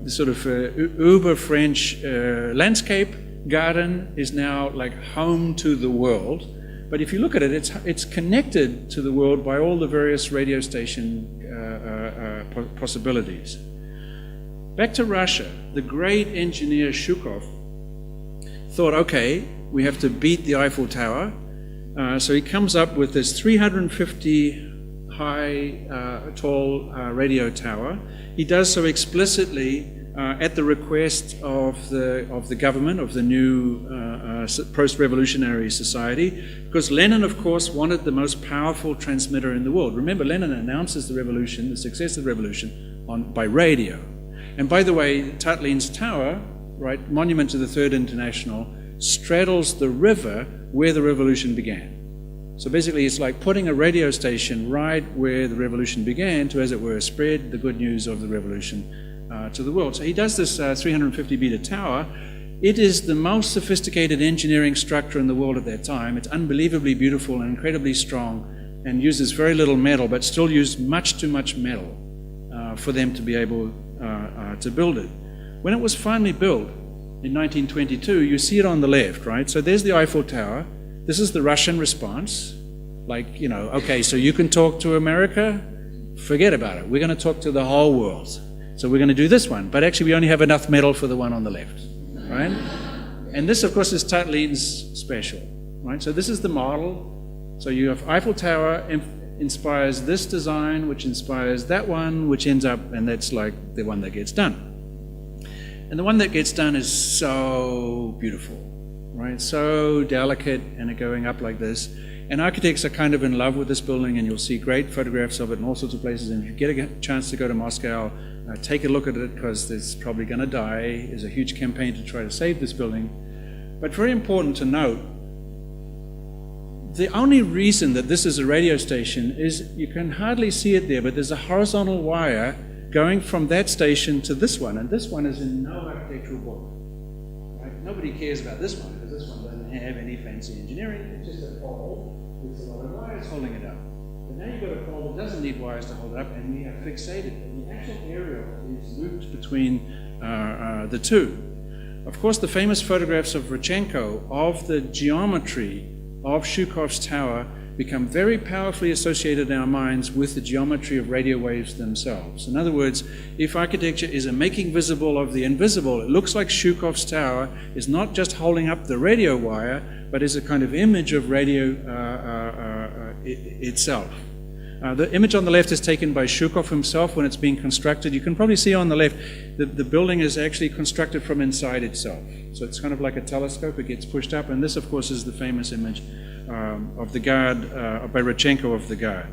sort of uber French landscape garden is now like home to the world. But if you look at it, it's connected to the world by all the various radio station possibilities. Back to Russia, the great engineer Shukov thought, okay, we have to beat the Eiffel Tower. So he comes up with this 350 high, tall radio tower. He does so explicitly at the request of the government, of the new post-revolutionary society, because Lenin, of course, wanted the most powerful transmitter in the world. Remember, Lenin announces the revolution, the success of the revolution, by radio. And by the way, Turbines Tower, right, monument to the Third International, straddles the river where the revolution began. So basically, it's like putting a radio station right where the revolution began to, as it were, spread the good news of the revolution to the world. So he does this 350-meter tower. It is the most sophisticated engineering structure in the world at that time. It's unbelievably beautiful and incredibly strong, and uses very little metal, but still used much too much metal for them to be able to build it. When it was finally built in 1922, you see it on the left, right? So there's the Eiffel Tower. This is the Russian response. Like, you know, okay, so you can talk to America? Forget about it. We're going to talk to the whole world. So we're going to do this one. But actually, we only have enough metal for the one on the left, right? And this, of course, is Turbines special, right? So this is the model. So you have Eiffel Tower inspires this design, which inspires that one, which ends up, and that's like the one that gets done. And the one that gets done is so beautiful, right? So delicate, and it going up like this. And architects are kind of in love with this building, and you'll see great photographs of it in all sorts of places. And if you get a chance to go to Moscow, take a look at it, because it's probably going to die. There's a huge campaign to try to save this building. But very important to note, the only reason that this is a radio station is you can hardly see it there, but there's a horizontal wire going from that station to this one, and this one is in no architectural book. Right? Nobody cares about this one, because this one doesn't have any fancy engineering. It's just a pole with a lot of wires holding it up. But now you've got a pole that doesn't need wires to hold it up, and we have fixated it. The actual aerial is looped between the two. Of course, the famous photographs of Rodchenko of the geometry of Zhukov's tower become very powerfully associated in our minds with the geometry of radio waves themselves. In other words, if architecture is a making visible of the invisible, it looks like Zhukov's tower is not just holding up the radio wire, but is a kind of image of radio itself. The image on the left is taken by Zhukov himself when it's being constructed. You can probably see on the left that the building is actually constructed from inside itself. So it's kind of like a telescope. It gets pushed up. And this, of course, is the famous image of the guard, by Rodchenko of the guard.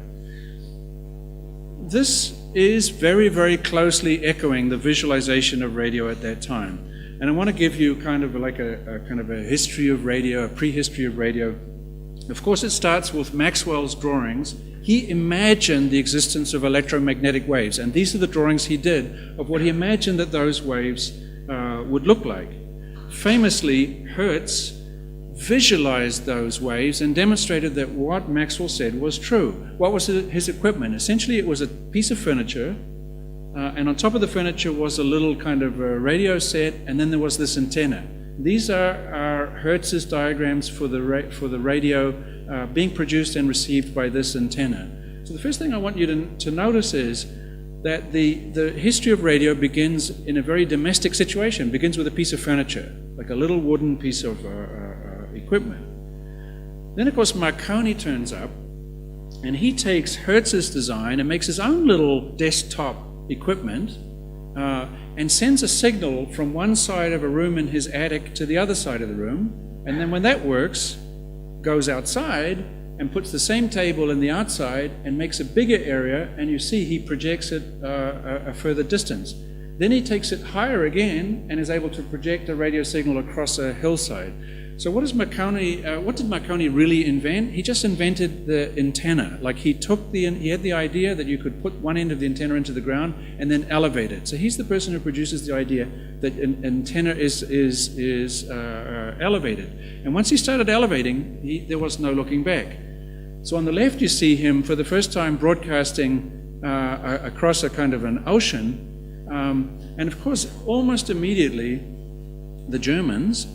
This is very, very closely echoing the visualization of radio at that time. And I want to give you kind of like a kind of a history of radio, a prehistory of radio. Of course, it starts with Maxwell's drawings. He imagined the existence of electromagnetic waves, and these are the drawings he did of what he imagined that those waves would look like. Famously, Hertz visualized those waves and demonstrated that what Maxwell said was true. What was his equipment? Essentially, it was a piece of furniture, and on top of the furniture was a little kind of a radio set, and then there was this antenna. These are Hertz's diagrams for the radio being produced and received by this antenna. So the first thing I want you to notice is that the history of radio begins in a very domestic situation. It begins with a piece of furniture, like a little wooden piece of equipment. Then, of course, Marconi turns up, and he takes Hertz's design and makes his own little desktop equipment, and sends a signal from one side of a room in his attic to the other side of the room. And then when that works, goes outside and puts the same table in the outside and makes a bigger area, and you see he projects it a further distance. Then he takes it higher again and is able to project a radio signal across a hillside. So what did Marconi really invent? He just invented the antenna. Like he had the idea that you could put one end of the antenna into the ground and then elevate it. So he's the person who produces the idea that an antenna is elevated. And once he started elevating, there was no looking back. So on the left you see him for the first time broadcasting across a kind of an ocean. And of course, almost immediately, the Germans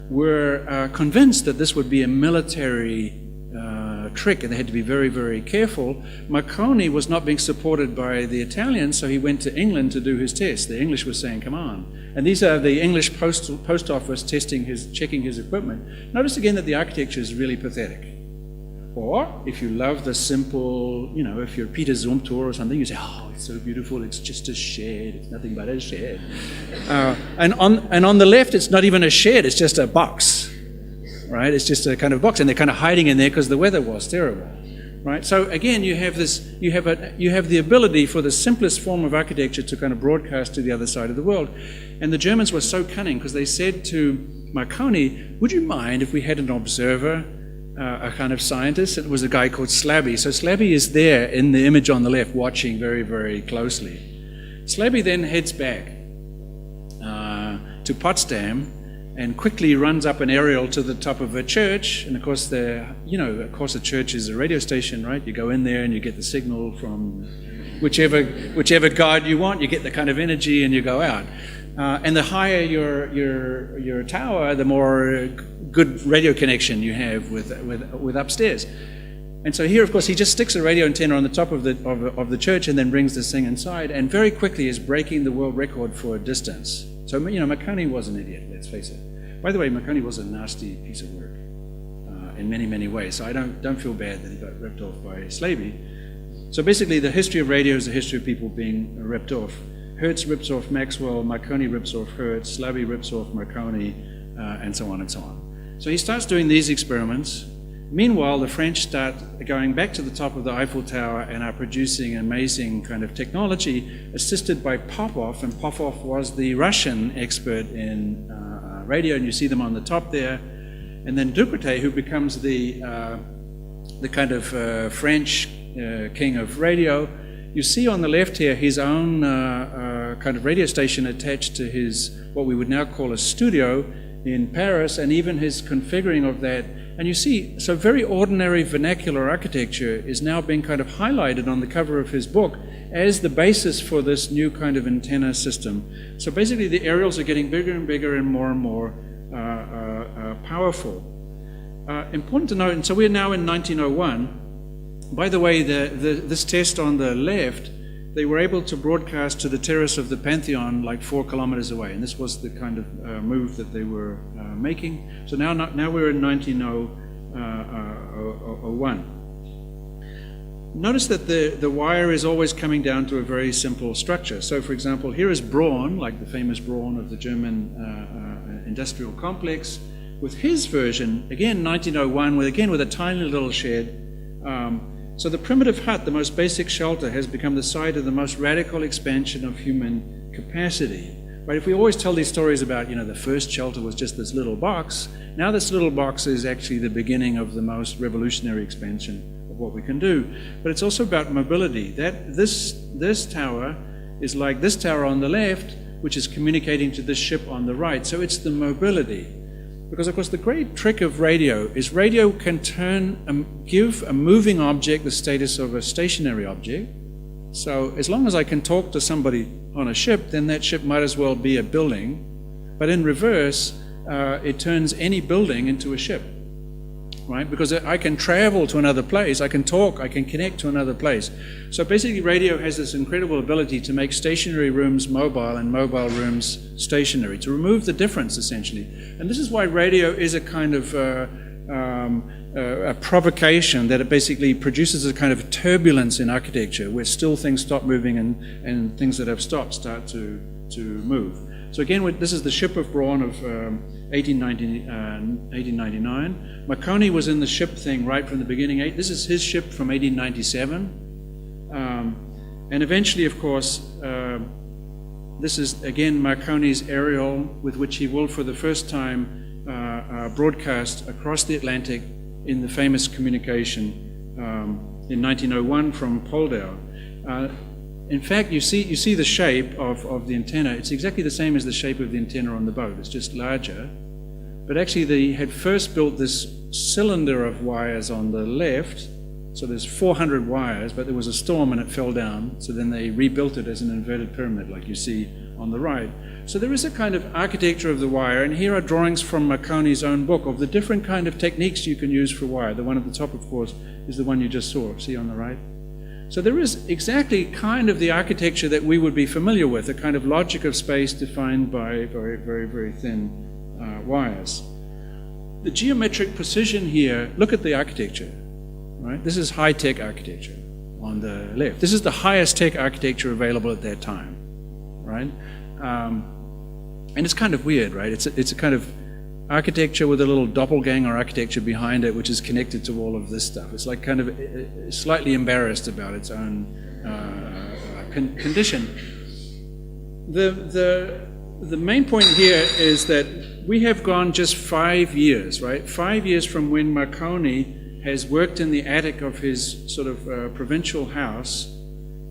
were convinced that this would be a military trick, and they had to be very, very careful. Marconi was not being supported by the Italians, so he went to England to do his test. The English were saying, come on. And these are the English post office checking his equipment. Notice again that the architecture is really pathetic. Or if you love the simple, you know, if you're Peter Zumthor or something, you say, oh, it's so beautiful, it's just a shed, it's nothing but a shed. And on the left, it's not even a shed, it's just a box, right? It's just a kind of box, and they're kind of hiding in there because the weather was terrible, right? So again, you have the ability for the simplest form of architecture to kind of broadcast to the other side of the world. And the Germans were so cunning because they said to Marconi, would you mind if we had an observer, a kind of scientist? It was a guy called Slabby. So Slabby is there in the image on the left, watching very, very closely. Slabby then heads back to Potsdam and quickly runs up an aerial to the top of a church. And of course, a church is a radio station, right? You go in there and you get the signal from whichever god you want. You get the kind of energy and you go out. And the higher your tower, the more good radio connection you have with upstairs. And so here, of course, he just sticks a radio antenna on the top of the church and then brings this thing inside, and very quickly is breaking the world record for distance. So, you know, Marconi was an idiot, let's face it. By the way, Marconi was a nasty piece of work in many, many ways. So I don't feel bad that he got ripped off by Slaby. So basically, the history of radio is the history of people being ripped off. Hertz rips off Maxwell, Marconi rips off Hertz, Slaby rips off Marconi, and so on and so on. So he starts doing these experiments. Meanwhile, the French start going back to the top of the Eiffel Tower and are producing amazing kind of technology, assisted by Popov, and Popov was the Russian expert in radio, and you see them on the top there. And then Ducretet, who becomes the kind of French king of radio. You see on the left here his own kind of radio station attached to his, what we would now call a studio in Paris, and even his configuring of that. And you see, so very ordinary vernacular architecture is now being kind of highlighted on the cover of his book as the basis for this new kind of antenna system. So basically the aerials are getting bigger and bigger and more powerful. Important to note, and so we're now in 1901. By the way, this test on the left, they were able to broadcast to the terrace of the Pantheon like 4 kilometers away, and this was the kind of move that they were making. So now we're in 1901. Notice that the wire is always coming down to a very simple structure. So, for example, here is Braun, like the famous Braun of the German industrial complex, with his version, again 1901, with a tiny little shed. So the primitive hut, the most basic shelter, has become the site of the most radical expansion of human capacity. Right? If we always tell these stories about, the first shelter was just this little box, now this little box is actually the beginning of the most revolutionary expansion of what we can do. But it's also about mobility. This tower is like this tower on the left, which is communicating to this ship on the right. So it's the mobility. Because, of course, the great trick of radio is radio can give a moving object the status of a stationary object. So as long as I can talk to somebody on a ship, then that ship might as well be a building. But in reverse, it turns any building into a ship, right? Because I can travel to another place, I can talk, I can connect to another place. So basically radio has this incredible ability to make stationary rooms mobile and mobile rooms stationary, to remove the difference essentially. And this is why radio is a kind of a provocation, that it basically produces a kind of turbulence in architecture where still things stop moving and things that have stopped start to move. So again, this is the ship of Braun of 1899. Marconi was in the ship thing right from the beginning. This is his ship from 1897. And eventually, of course, this is again Marconi's aerial, with which he will for the first time broadcast across the Atlantic in the famous communication in 1901 from Poldau. In fact, you see the shape of the antenna. It's exactly the same as the shape of the antenna on the boat. It's just larger. But actually, they had first built this cylinder of wires on the left. So there's 400 wires, but there was a storm and it fell down. So then they rebuilt it as an inverted pyramid, like you see on the right. So there is a kind of architecture of the wire. And here are drawings from Marconi's own book of the different kind of techniques you can use for wire. The one at the top, of course, is the one you just saw. See on the right? So there is exactly kind of the architecture that we would be familiar with, a kind of logic of space defined by very, very, very thin wires. The geometric precision here, look at the architecture. right? This is high-tech architecture on the left. This is the highest tech architecture available at that time, right? And it's kind of weird, right? It's a kind of architecture with a little doppelganger architecture behind it, which is connected to all of this stuff. It's like kind of slightly embarrassed about its own condition. The main point here is that we have gone just 5 years, right? 5 years from when Marconi has worked in the attic of his sort of provincial house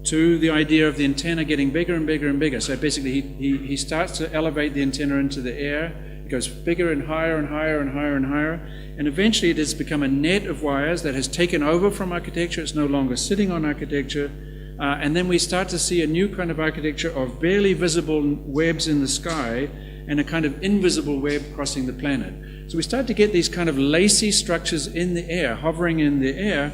to the idea of the antenna getting bigger and bigger and bigger. So basically he starts to elevate the antenna into the air. It goes bigger and higher and higher and higher and higher. And eventually it has become a net of wires that has taken over from architecture. It's no longer sitting on architecture. And then we start to see a new kind of architecture of barely visible webs in the sky and a kind of invisible web crossing the planet. So we start to get these kind of lacy structures in the air, hovering in the air,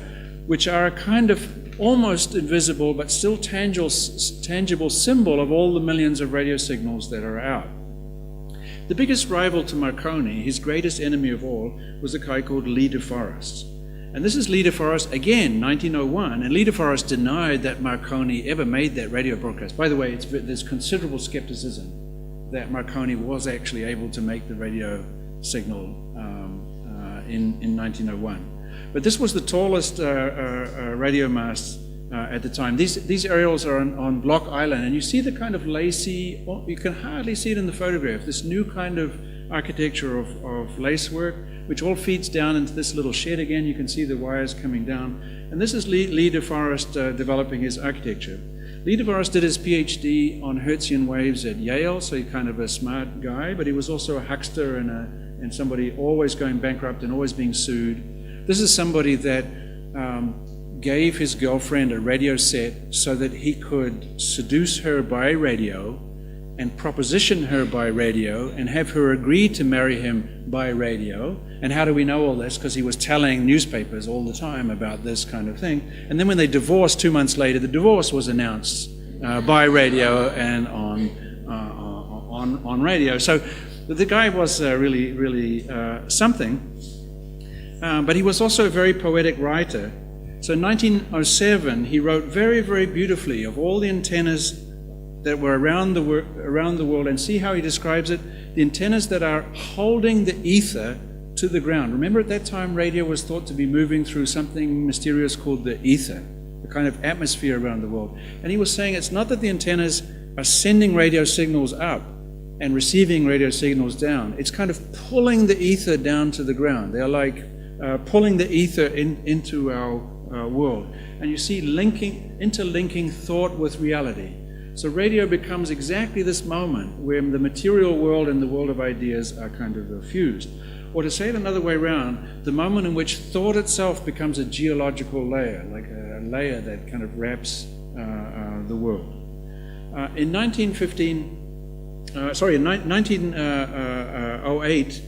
which are a kind of almost invisible but still tangible symbol of all the millions of radio signals that are out. The biggest rival to Marconi, his greatest enemy of all, was a guy called Lee de Forest. And this is Lee de Forest, again, 1901, and Lee de Forest denied that Marconi ever made that radio broadcast. By the way, there's considerable skepticism that Marconi was actually able to make the radio signal in 1901. But this was the tallest radio mast at the time. These aerials are on Block Island, and you see the kind of lacy, you can hardly see it in the photograph, this new kind of architecture of lacework, which all feeds down into this little shed again. You can see the wires coming down. And this is Lee de Forest developing his architecture. Lee de Forest did his PhD on Hertzian waves at Yale, so he's kind of a smart guy, but he was also a huckster and somebody always going bankrupt and always being sued. This is somebody that gave his girlfriend a radio set so that he could seduce her by radio and proposition her by radio and have her agree to marry him by radio. And how do we know all this? Because he was telling newspapers all the time about this kind of thing. And then when they divorced 2 months later, the divorce was announced by radio and on radio. So the guy was really something. But he was also a very poetic writer. So in 1907, he wrote very, very beautifully of all the antennas that were around the world, and see how he describes it, the antennas that are holding the ether to the ground. Remember, at that time, radio was thought to be moving through something mysterious called the ether, the kind of atmosphere around the world. And he was saying it's not that the antennas are sending radio signals up and receiving radio signals down. It's kind of pulling the ether down to the ground. They're like pulling the ether into our world. And you see interlinking thought with reality. So radio becomes exactly this moment where the material world and the world of ideas are kind of fused. Or to say it another way around, the moment in which thought itself becomes a geological layer, like a layer that kind of wraps the world. In 1908,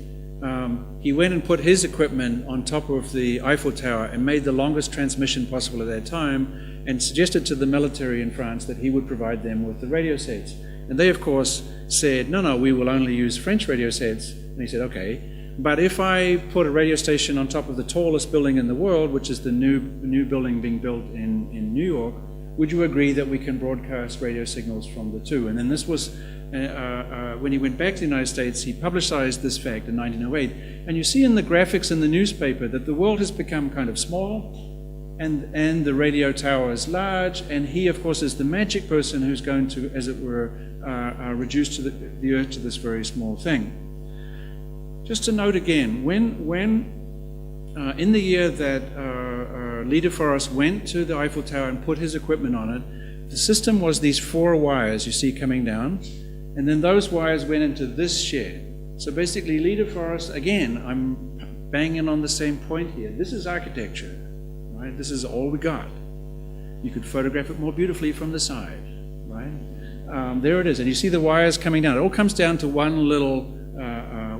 he went and put his equipment on top of the Eiffel Tower and made the longest transmission possible at that time, and suggested to the military in France that he would provide them with the radio sets. And they, of course, said, no, we will only use French radio sets. And he said, okay, but if I put a radio station on top of the tallest building in the world, which is the new building being built in New York, would you agree that we can broadcast radio signals from the two? And then this was, when he went back to the United States, he publicized this fact in 1908. And you see in the graphics in the newspaper that the world has become kind of small, and the radio tower is large, and he, of course, is the magic person who's going to, as it were, reduce to the Earth to this very small thing. Just to note again, when in the year that Lee de Forest went to the Eiffel Tower and put his equipment on it, the system was these 4 wires you see coming down, and then those wires went into this shed. So basically, Lee de Forest, again, I'm banging on the same point here. This is architecture. Right? This is all we got. You could photograph it more beautifully from the side, right? There it is, and you see the wires coming down. It all comes down to one little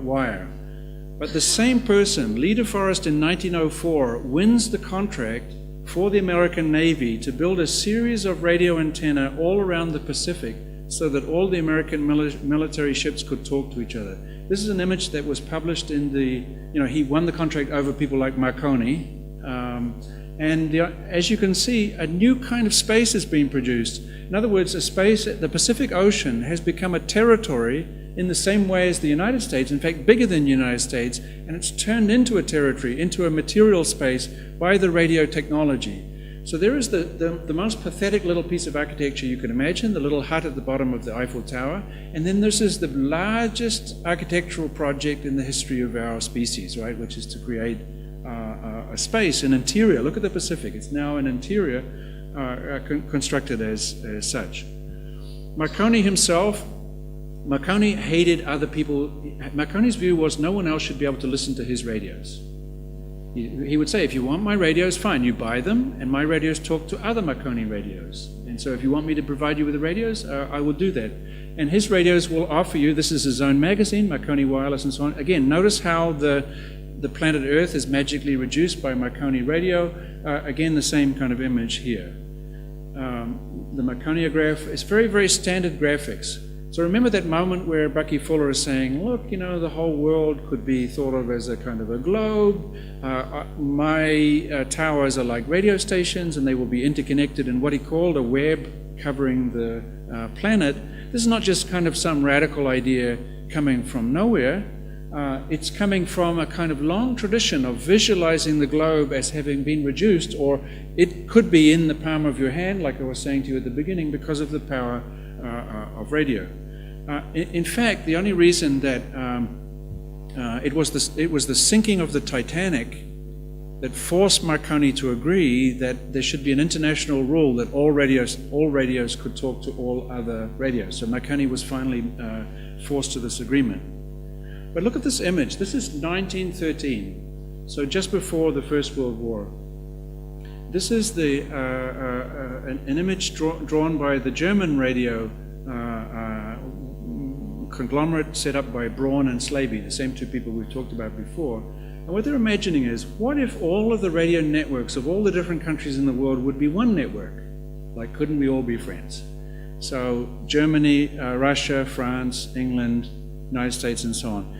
wire. But the same person, Lee de Forest in 1904, wins the contract for the American Navy to build a series of radio antenna all around the Pacific so that all the American military ships could talk to each other. This is an image that was published in the, he won the contract over people like Marconi, And as you can see, a new kind of space is being produced. In other words, a space, the Pacific Ocean has become a territory in the same way as the United States, in fact bigger than the United States, and it's turned into a territory, into a material space by the radio technology. So there is the most pathetic little piece of architecture you can imagine, the little hut at the bottom of the Eiffel Tower, and then this is the largest architectural project in the history of our species, right, which is to create a space, an interior. Look at the Pacific, it's now an interior constructed as such. Marconi himself, Marconi hated other people. Marconi's view was no one else should be able to listen to his radios. He would say, if you want my radios, fine, you buy them, and my radios talk to other Marconi radios. And so if you want me to provide you with the radios, I will do that. And his radios will offer you, this is his own magazine, Marconi Wireless and so on. Again, notice how the planet Earth is magically reduced by Marconi radio. Again, the same kind of image here. The Marconiograph is very, very standard graphics. So remember that moment where Bucky Fuller is saying, look, you know, the whole world could be thought of as a kind of a globe. My towers are like radio stations, and they will be interconnected in what he called a web covering the planet. This is not just kind of some radical idea coming from nowhere. It's coming from a kind of long tradition of visualizing the globe as having been reduced, or it could be in the palm of your hand, like I was saying to you at the beginning, because of the power of radio. In fact, the only reason that it was the sinking of the Titanic that forced Marconi to agree that there should be an international rule that all radios could talk to all other radios. So Marconi was finally forced to this agreement. But look at this image. This is 1913, so just before the First World War. This is an image drawn by the German radio conglomerate set up by Braun and Slaby, the same two people we've talked about before. And what they're imagining is, what if all of the radio networks of all the different countries in the world would be one network? Like, couldn't we all be friends? So Germany, Russia, France, England, United States, and so on.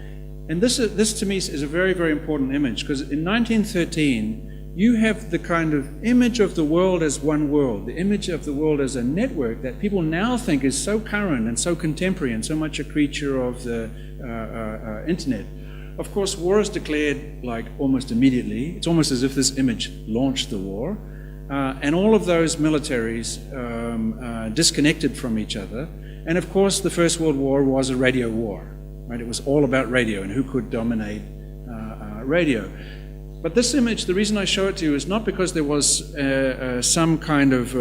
And this to me is a very, very important image, because in 1913, you have the kind of image of the world as one world, the image of the world as a network that people now think is so current and so contemporary and so much a creature of the internet. Of course, war is declared like almost immediately. It's almost as if this image launched the war. And all of those militaries disconnected from each other. And of course, the First World War was a radio war. Right? It was all about radio and who could dominate radio. But this image, the reason I show it to you is not because there was some kind of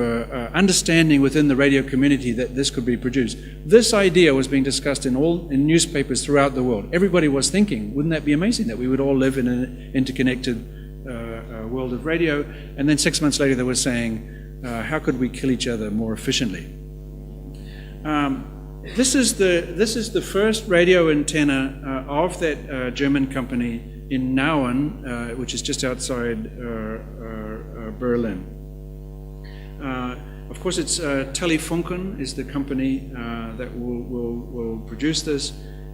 understanding within the radio community that this could be produced. This idea was being discussed in newspapers throughout the world. Everybody was thinking, wouldn't that be amazing that we would all live in an interconnected world of radio? And then 6 months later they were saying, how could we kill each other more efficiently? This is the first radio antenna of that German company in Nauen, which is just outside Berlin. Of course, it's Telefunken is the company that will produce this.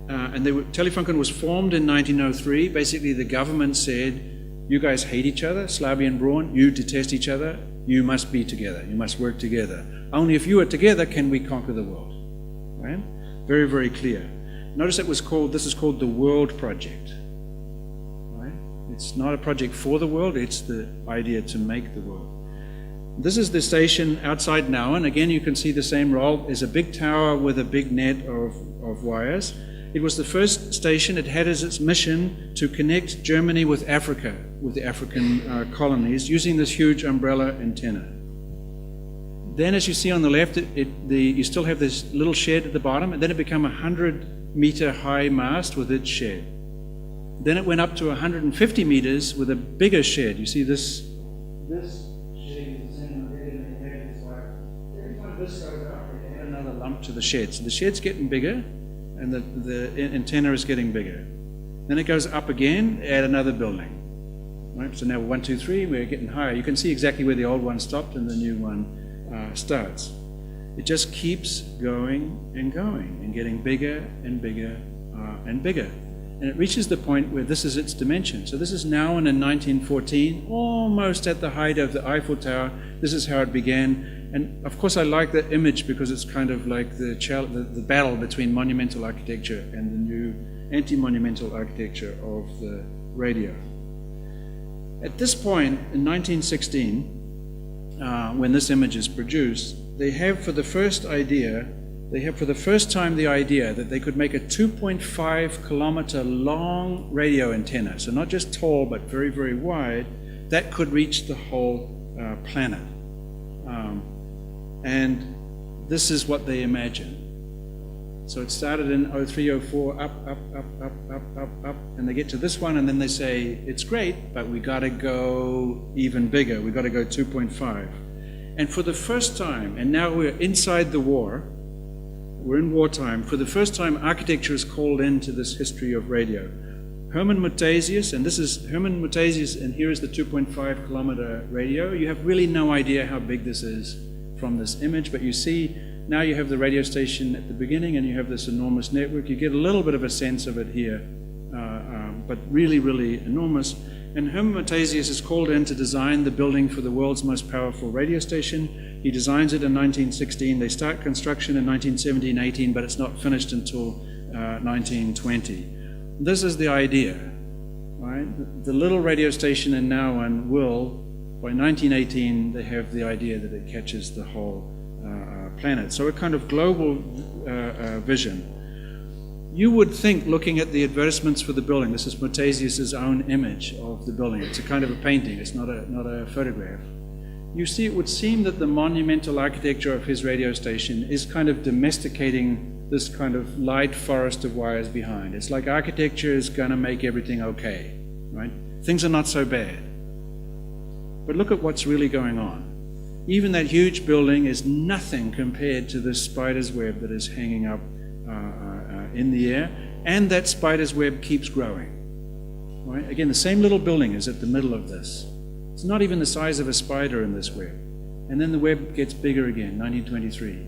And Telefunken was formed in 1903. Basically, the government said, you guys hate each other, Slaby and Braun, you detest each other, you must be together, you must work together. Only if you are together can we conquer the world. Right? Very, very clear. Notice this is called the World Project. It's not a project for the world, it's the idea to make the world. This is the station outside Nauen. Again, you can see the same role. There's a big tower with a big net of wires. It was the first station. It had as its mission to connect Germany with Africa, with the African colonies, using this huge umbrella antenna. Then, as you see on the left, you still have this little shed at the bottom, and then it became a 100-meter high mast with its shed. Then it went up to 150 meters with a bigger shed. You see this shed is the same every time this goes up, it adds another lump to the shed. So the shed's getting bigger, and the antenna is getting bigger. Then it goes up again, add another building. Right? So now 1, 2, 3, we're getting higher. You can see exactly where the old one stopped and the new one starts. It just keeps going and getting bigger and bigger and bigger. And it reaches the point where this is its dimension. So this is now in 1914, almost at the height of the Eiffel Tower. This is how it began. And of course I like that image because it's kind of like the battle between monumental architecture and the new anti-monumental architecture of the radio. At this point, in 1916, when this image is produced, they have for the first time the idea that they could make a 2.5 kilometer long radio antenna, so not just tall but very, very wide, that could reach the whole planet. And this is what they imagined. So it started in 03, 04, up, and they get to this one, and then they say, it's great, but we got to go even bigger. We got to go 2.5. And for the first time, and now we're inside the war, we're in wartime, for the first time architecture is called into this history of radio. Hermann Mutasius, and this is Hermann Mutasius, and here is the 2.5 kilometer radio. You have really no idea how big this is from this image, but you see now you have the radio station at the beginning and you have this enormous network. You get a little bit of a sense of it here, but really, really enormous. And Hermann Mutasius is called in to design the building for the world's most powerful radio station. He designs it in 1916. They start construction in 1917-18, but it's not finished until 1920. This is the idea, right? The little radio station in Nauen will, by 1918, they have the idea that it catches the whole planet. So a kind of global vision. You would think, looking at the advertisements for the building, this is Mutasius's own image of the building. It's a kind of a painting. It's not a photograph. You see, it would seem that the monumental architecture of his radio station is kind of domesticating this kind of light forest of wires behind. It's like architecture is going to make everything okay, right? Things are not so bad. But look at what's really going on. Even that huge building is nothing compared to this spider's web that is hanging up in the air, and that spider's web keeps growing. Right? Again, the same little building is at the middle of this. It's not even the size of a spider in this web. And then the web gets bigger again, 1923.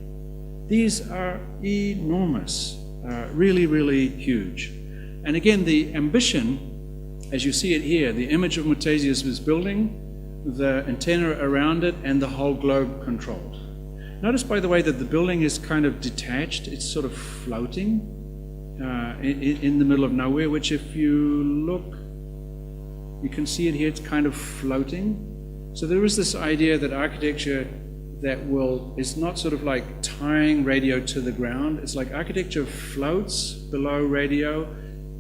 These are enormous, really, really huge. And again, the ambition, as you see it here, the image of Mutasius' building, the antenna around it, and the whole globe controlled. Notice, by the way, that the building is kind of detached. It's sort of floating in the middle of nowhere, which if you look, you can see it here, it's kind of floating. So there is this idea that architecture is not sort of like tying radio to the ground. It's like architecture floats below radio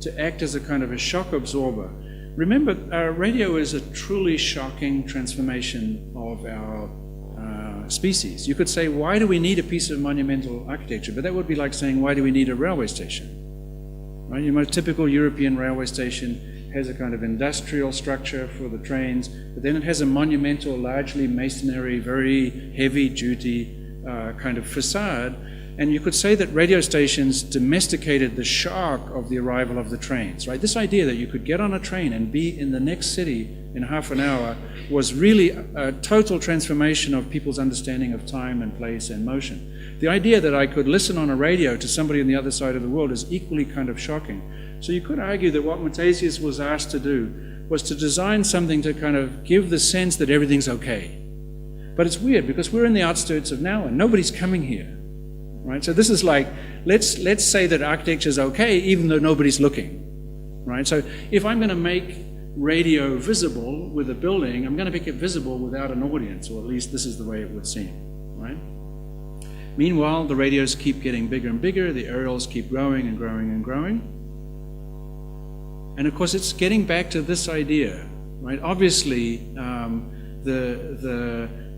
to act as a kind of a shock absorber. Remember, radio is a truly shocking transformation of our species. You could say, why do we need a piece of monumental architecture? But that would be like saying, why do we need a railway station? Right? Your most typical European railway station has a kind of industrial structure for the trains, but then it has a monumental, largely masonry, very heavy-duty kind of facade. And you could say that radio stations domesticated the shock of the arrival of the trains, right? This idea that you could get on a train and be in the next city in half an hour was really a total transformation of people's understanding of time and place and motion. The idea that I could listen on a radio to somebody on the other side of the world is equally kind of shocking. So you could argue that what Mutasius was asked to do was to design something to kind of give the sense that everything's okay. But it's weird because we're in the outskirts of now and nobody's coming here, right? So this is like, let's say that architecture is okay even though nobody's looking, right? So if I'm going to make radio visible with a building, I'm going to make it visible without an audience, or at least this is the way it would seem, right? Meanwhile, the radios keep getting bigger and bigger, the aerials keep growing and growing and growing. And of course, it's getting back to this idea, right? Obviously,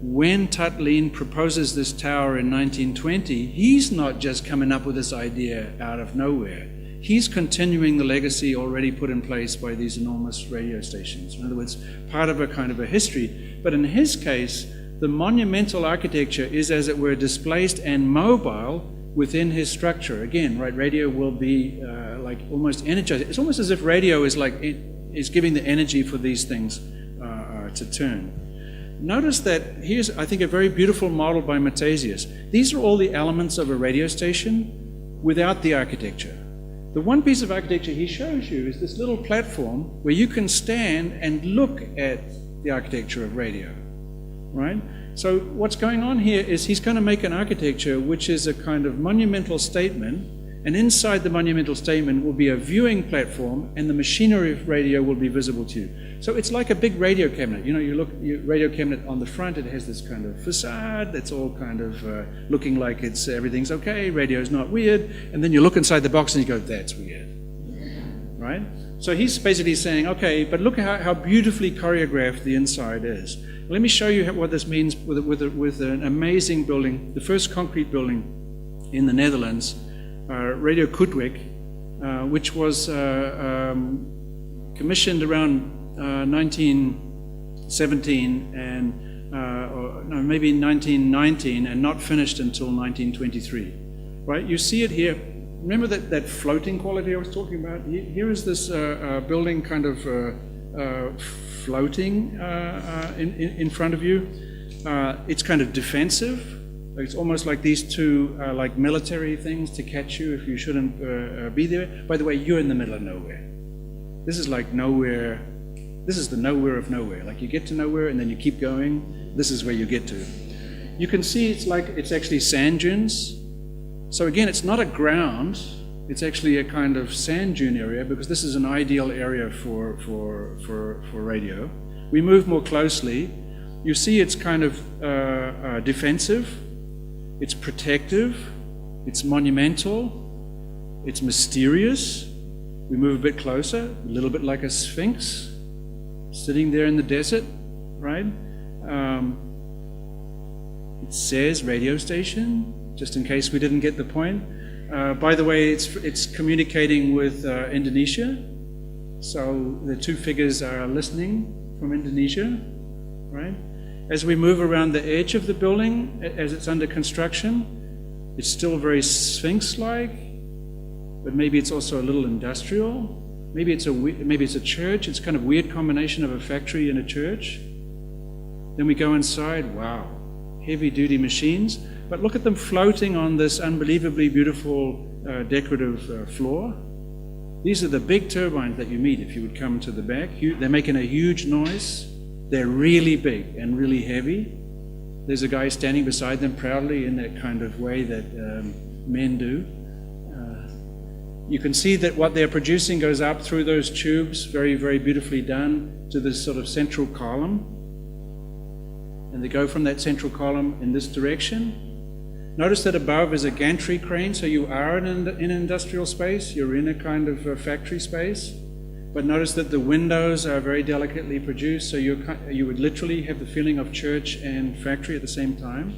when Tatlin proposes this tower in 1920, he's not just coming up with this idea out of nowhere. He's continuing the legacy already put in place by these enormous radio stations. In other words, part of a kind of a history. But in his case, the monumental architecture is, as it were, displaced and mobile within his structure. Again, right, radio will be like almost energized. It's almost as if radio is like is giving the energy for these things to turn. Notice that here's, I think, a very beautiful model by Mutasius. These are all the elements of a radio station without the architecture. The one piece of architecture he shows you is this little platform where you can stand and look at the architecture of radio, right? So what's going on here is he's going to make an architecture which is a kind of monumental statement, and inside the monumental statement will be a viewing platform, and the machinery of radio will be visible to you. So it's like a big radio cabinet. You know, you look at your radio cabinet on the front, it has this kind of facade that's all kind of looking like it's everything's okay, radio's not weird, and then you look inside the box and you go, that's weird, right? So he's basically saying, okay, but look at how beautifully choreographed the inside is. Let me show you what this means with an amazing building, the first concrete building in the Netherlands, Radio Koetwijk, which was commissioned around 1917 and or no, maybe 1919 and not finished until 1923. Right? You see it here. Remember that floating quality I was talking about? Here is this building kind of floating in front of you. It's kind of defensive. It's almost like these two like military things to catch you if you shouldn't be there. By the way, you're in the middle of nowhere. This is like nowhere. This is the nowhere of nowhere. Like you get to nowhere and then you keep going. This is where you get to. You can see it's actually sand dunes. So again, it's not a ground. It's actually a kind of sand dune area because this is an ideal area for radio. We move more closely. You see it's kind of defensive. It's protective, it's monumental, it's mysterious. We move a bit closer, a little bit like a sphinx, sitting there in the desert, right? It says radio station, just in case we didn't get the point. By the way, it's communicating with Indonesia. So the two figures are listening from Indonesia, right? As we move around the edge of the building, as it's under construction, it's still very sphinx-like, but maybe it's also a little industrial. Maybe it's a church. It's kind of weird combination of a factory and a church. Then we go inside. Wow, heavy-duty machines. But look at them floating on this unbelievably beautiful decorative floor. These are the big turbines that you meet if you would come to the back. They're making a huge noise. They're really big and really heavy. There's a guy standing beside them proudly in that kind of way that men do. You can see that what they're producing goes up through those tubes, very, very beautifully done, to this sort of central column. And they go from that central column in this direction. Notice that above is a gantry crane, so you are in an industrial space. You're in a kind of factory space. But notice that the windows are very delicately produced, so you would literally have the feeling of church and factory at the same time.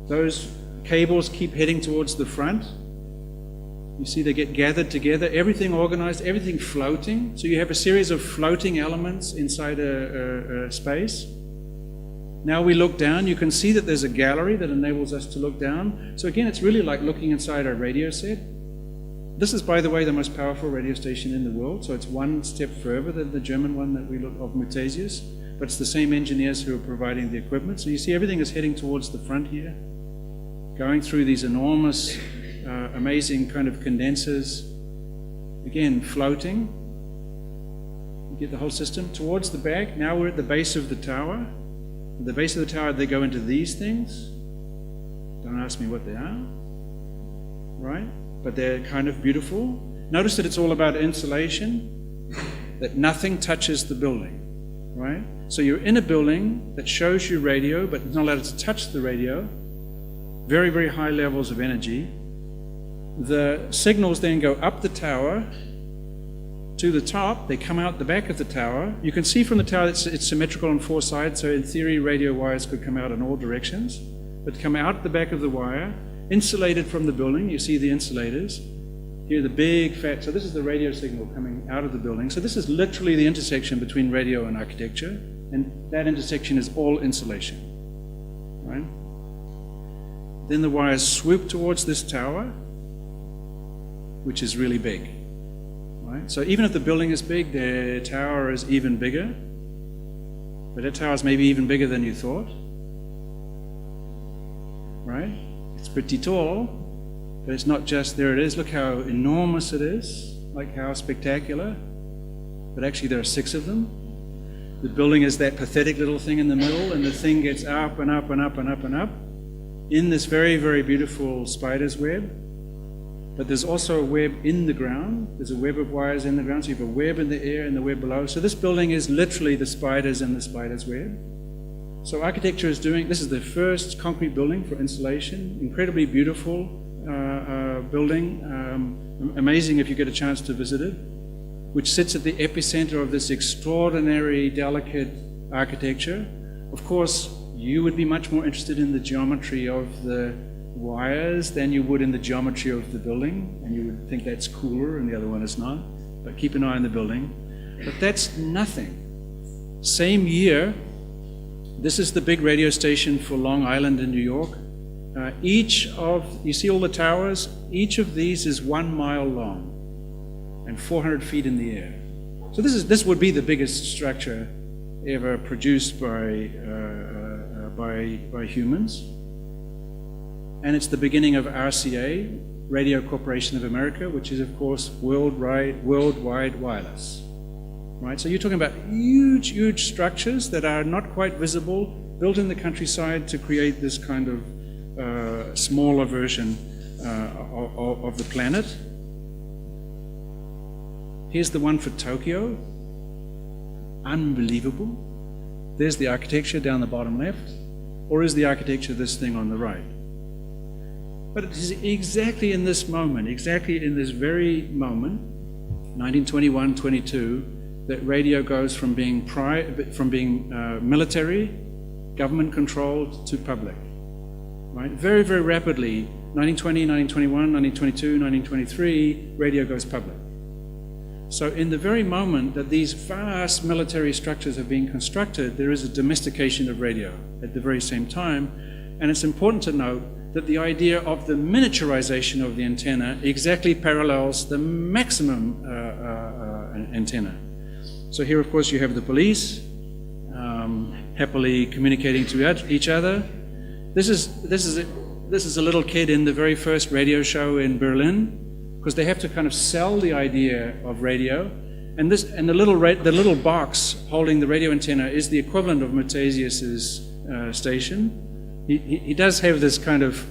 Those cables keep heading towards the front. You see they get gathered together, everything organized, everything floating. So you have a series of floating elements inside a space. Now we look down, you can see that there's a gallery that enables us to look down. So again, it's really like looking inside a radio set. This is, by the way, the most powerful radio station in the world, so it's one step further than the German one that we look of Mutesius, but it's the same engineers who are providing the equipment. So you see everything is heading towards the front here, going through these enormous, amazing kind of condensers, again, floating. You get the whole system. Towards the back, now we're at the base of the tower. At the base of the tower, they go into these things. Don't ask me what they are, right? But they're kind of beautiful. Notice that it's all about insulation, that nothing touches the building, right? So you're in a building that shows you radio, but it's not allowed to touch the radio. Very, very high levels of energy. The signals then go up the tower to the top. They come out the back of the tower. You can see from the tower that it's symmetrical on four sides, so in theory radio wires could come out in all directions, but come out the back of the wire, insulated from the building. You see the insulators. Here the big fat, so this is the radio signal coming out of the building. So this is literally the intersection between radio and architecture, and that intersection is all insulation, right? Then the wires swoop towards this tower, which is really big, right? So even if the building is big, the tower is even bigger, but that tower is maybe even bigger than you thought, right? It's pretty tall, But it's not just, there it is, look how enormous it is, like how spectacular. But actually there are 6 of them. The building is that pathetic little thing in the middle, and the thing gets up and up and up and up and up in this very, very beautiful spider's web. But there's also a web in the ground. There's a web of wires in the ground, so you have a web in the air and the web below. So this building is literally the spiders in the spider's web. So architecture is doing, this is the first concrete building for insulation, incredibly beautiful building, amazing if you get a chance to visit it, which sits at the epicenter of this extraordinary, delicate architecture. Of course, you would be much more interested in the geometry of the wires than you would in the geometry of the building, and you would think that's cooler and the other one is not, but keep an eye on the building. But that's nothing. Same year, this is the big radio station for Long Island in New York. Each of, you see all the towers? Each of these is 1 mile long and 400 feet in the air. So this would be the biggest structure ever produced by humans. And it's the beginning of RCA, Radio Corporation of America, which is of course worldwide wireless. Right? So you're talking about huge, huge structures that are not quite visible, built in the countryside to create this kind of smaller version of the planet. Here's the one for Tokyo. Unbelievable. There's the architecture down the bottom left, or is the architecture this thing on the right? But it is exactly in this moment, exactly in this very moment, 1921-22, that radio goes from being military, government-controlled, to public. Right? Very, very rapidly, 1920, 1921, 1922, 1923, radio goes public. So in the very moment that these vast military structures are being constructed, there is a domestication of radio at the very same time. And it's important to note that the idea of the miniaturization of the antenna exactly parallels the maximum antenna. So here, of course, you have the police happily communicating to each other. This is a little kid in the very first radio show in Berlin, because they have to kind of sell the idea of radio, and the little box holding the radio antenna is the equivalent of Matthesius's station. He does have this kind of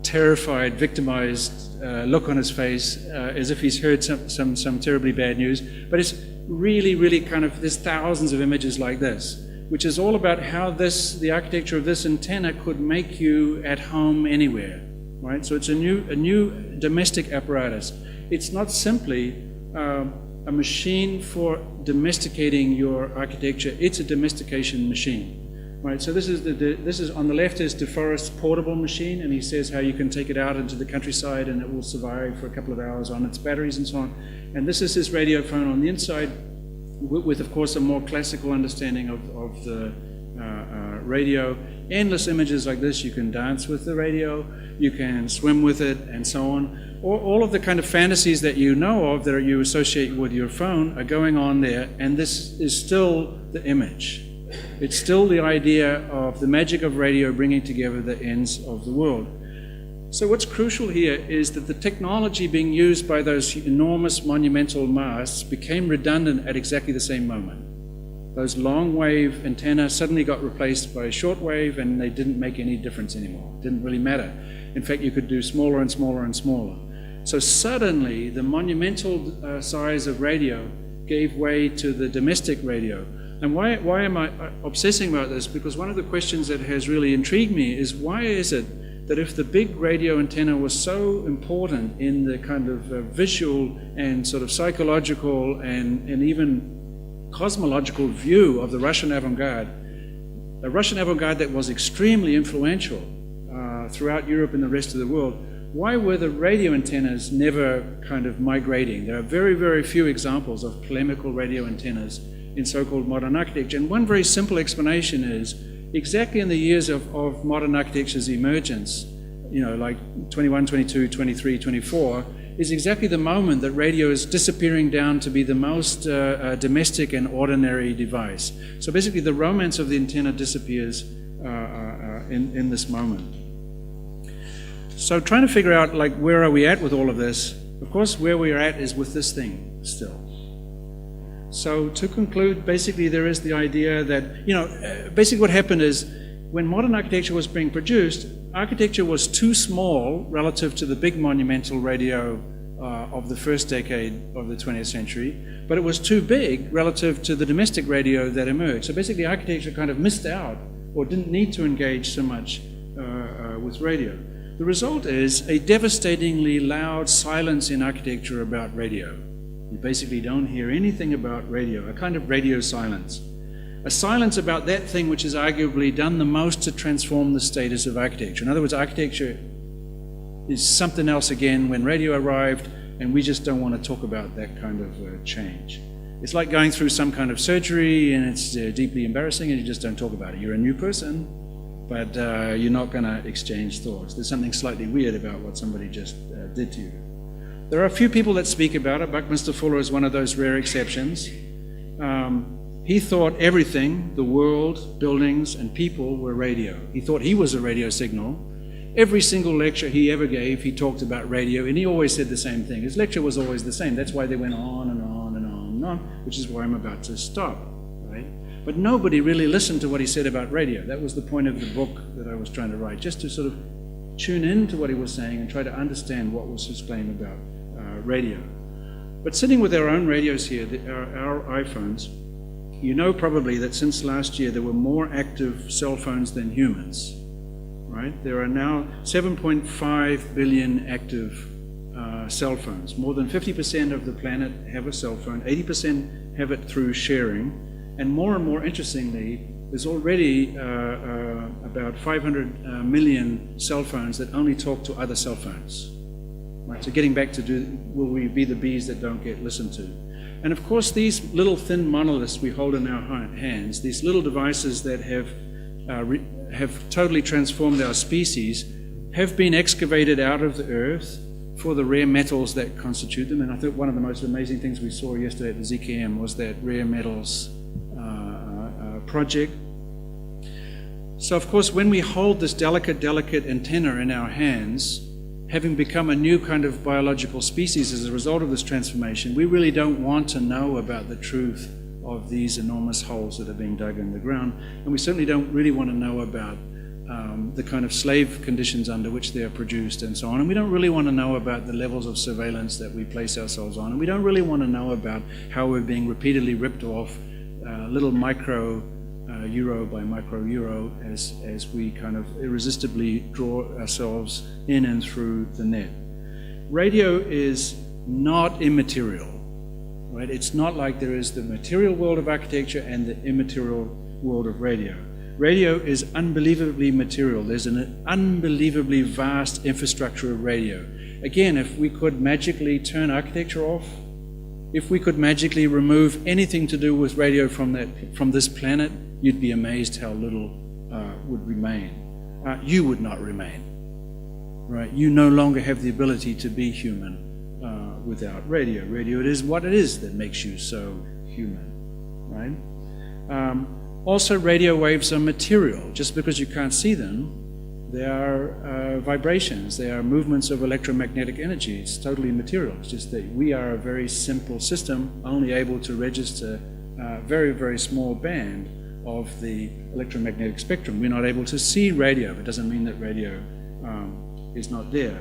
terrified, victimized look on his face, as if he's heard some terribly bad news. But it's really, really kind of, there's thousands of images like this, which is all about how the architecture of this antenna could make you at home anywhere, right? So it's a new domestic apparatus. It's not simply a machine for domesticating your architecture. It's a domestication machine. Right, so this is on the left is DeForest's portable machine, and he says how you can take it out into the countryside and it will survive for a couple of hours on its batteries and so on. And this is his radio phone on the inside, with of course a more classical understanding of the radio. Endless images like this. You can dance with the radio, you can swim with it, and so on. All of the kind of fantasies that you know of that you associate with your phone are going on there, and this is still the image. It's still the idea of the magic of radio bringing together the ends of the world. So what's crucial here is that the technology being used by those enormous monumental masts became redundant at exactly the same moment. Those long wave antennas suddenly got replaced by a short wave, and they didn't make any difference anymore. It didn't really matter. In fact, you could do smaller and smaller and smaller. So suddenly the monumental size of radio gave way to the domestic radio. And why am I obsessing about this? Because one of the questions that has really intrigued me is, why is it that if the big radio antenna was so important in the kind of visual and sort of psychological and even cosmological view of the Russian avant-garde, a Russian avant-garde that was extremely influential throughout Europe and the rest of the world, why were the radio antennas never kind of migrating? There are very, very few examples of polemical radio antennas in so-called modern architecture. And one very simple explanation is, exactly in the years of modern architecture's emergence, you know, like 21, 22, 23, 24, is exactly the moment that radio is disappearing down to be the most domestic and ordinary device. So basically the romance of the antenna disappears in this moment. So trying to figure out, like, where are we at with all of this? Of course, where we are at is with this thing still. So to conclude, basically there is the idea that, basically what happened is when modern architecture was being produced, architecture was too small relative to the big monumental radio of the first decade of the 20th century, but it was too big relative to the domestic radio that emerged. So basically architecture kind of missed out or didn't need to engage so much with radio. The result is a devastatingly loud silence in architecture about radio. You basically don't hear anything about radio, a kind of radio silence. A silence about that thing which has arguably done the most to transform the status of architecture. In other words, architecture is something else again when radio arrived, and we just don't want to talk about that kind of change. It's like going through some kind of surgery, and it's deeply embarrassing, and you just don't talk about it. You're a new person, but you're not going to exchange thoughts. There's something slightly weird about what somebody just did to you. There are a few people that speak about it. Buckminster Fuller is one of those rare exceptions. He thought everything, the world, buildings, and people were radio. He thought he was a radio signal. Every single lecture he ever gave, he talked about radio, and he always said the same thing. His lecture was always the same. That's why they went on and on and on and on, which is why I'm about to stop, right? But nobody really listened to what he said about radio. That was the point of the book that I was trying to write, just to sort of tune in to what he was saying and try to understand what was his claim about radio. But sitting with our own radios here, our iPhones, you know probably that since last year there were more active cell phones than humans, right? There are now 7.5 billion active cell phones. More than 50% of the planet have a cell phone, 80% have it through sharing, and more interestingly, there's already about 500 million cell phones that only talk to other cell phones. Right, so getting back to will we be the bees that don't get listened to? And of course these little thin monoliths we hold in our hands, these little devices that have totally transformed our species, have been excavated out of the earth for the rare metals that constitute them. And I think one of the most amazing things we saw yesterday at the ZKM was that rare metals project. So of course when we hold this delicate antenna in our hands, having become a new kind of biological species as a result of this transformation, we really don't want to know about the truth of these enormous holes that are being dug in the ground, and we certainly don't really want to know about the kind of slave conditions under which they are produced and so on, and we don't really want to know about the levels of surveillance that we place ourselves on, and we don't really want to know about how we're being repeatedly ripped off little micro euro by micro euro as we kind of irresistibly draw ourselves in and through the net. Radio is not immaterial, right? It's not like there is the material world of architecture and the immaterial world of radio. Radio is unbelievably material. There's an unbelievably vast infrastructure of radio. Again, if we could magically turn architecture off, if we could magically remove anything to do with radio from this planet, you'd be amazed how little would remain. You would not remain, right? You no longer have the ability to be human without radio. Radio, it is what it is that makes you so human, right? Also, radio waves are material. Just because you can't see them, they are vibrations, they are movements of electromagnetic energy. It's totally material. It's just that we are a very simple system, only able to register a very, very small band of the electromagnetic spectrum. We're not able to see radio. It doesn't mean that radio is not there.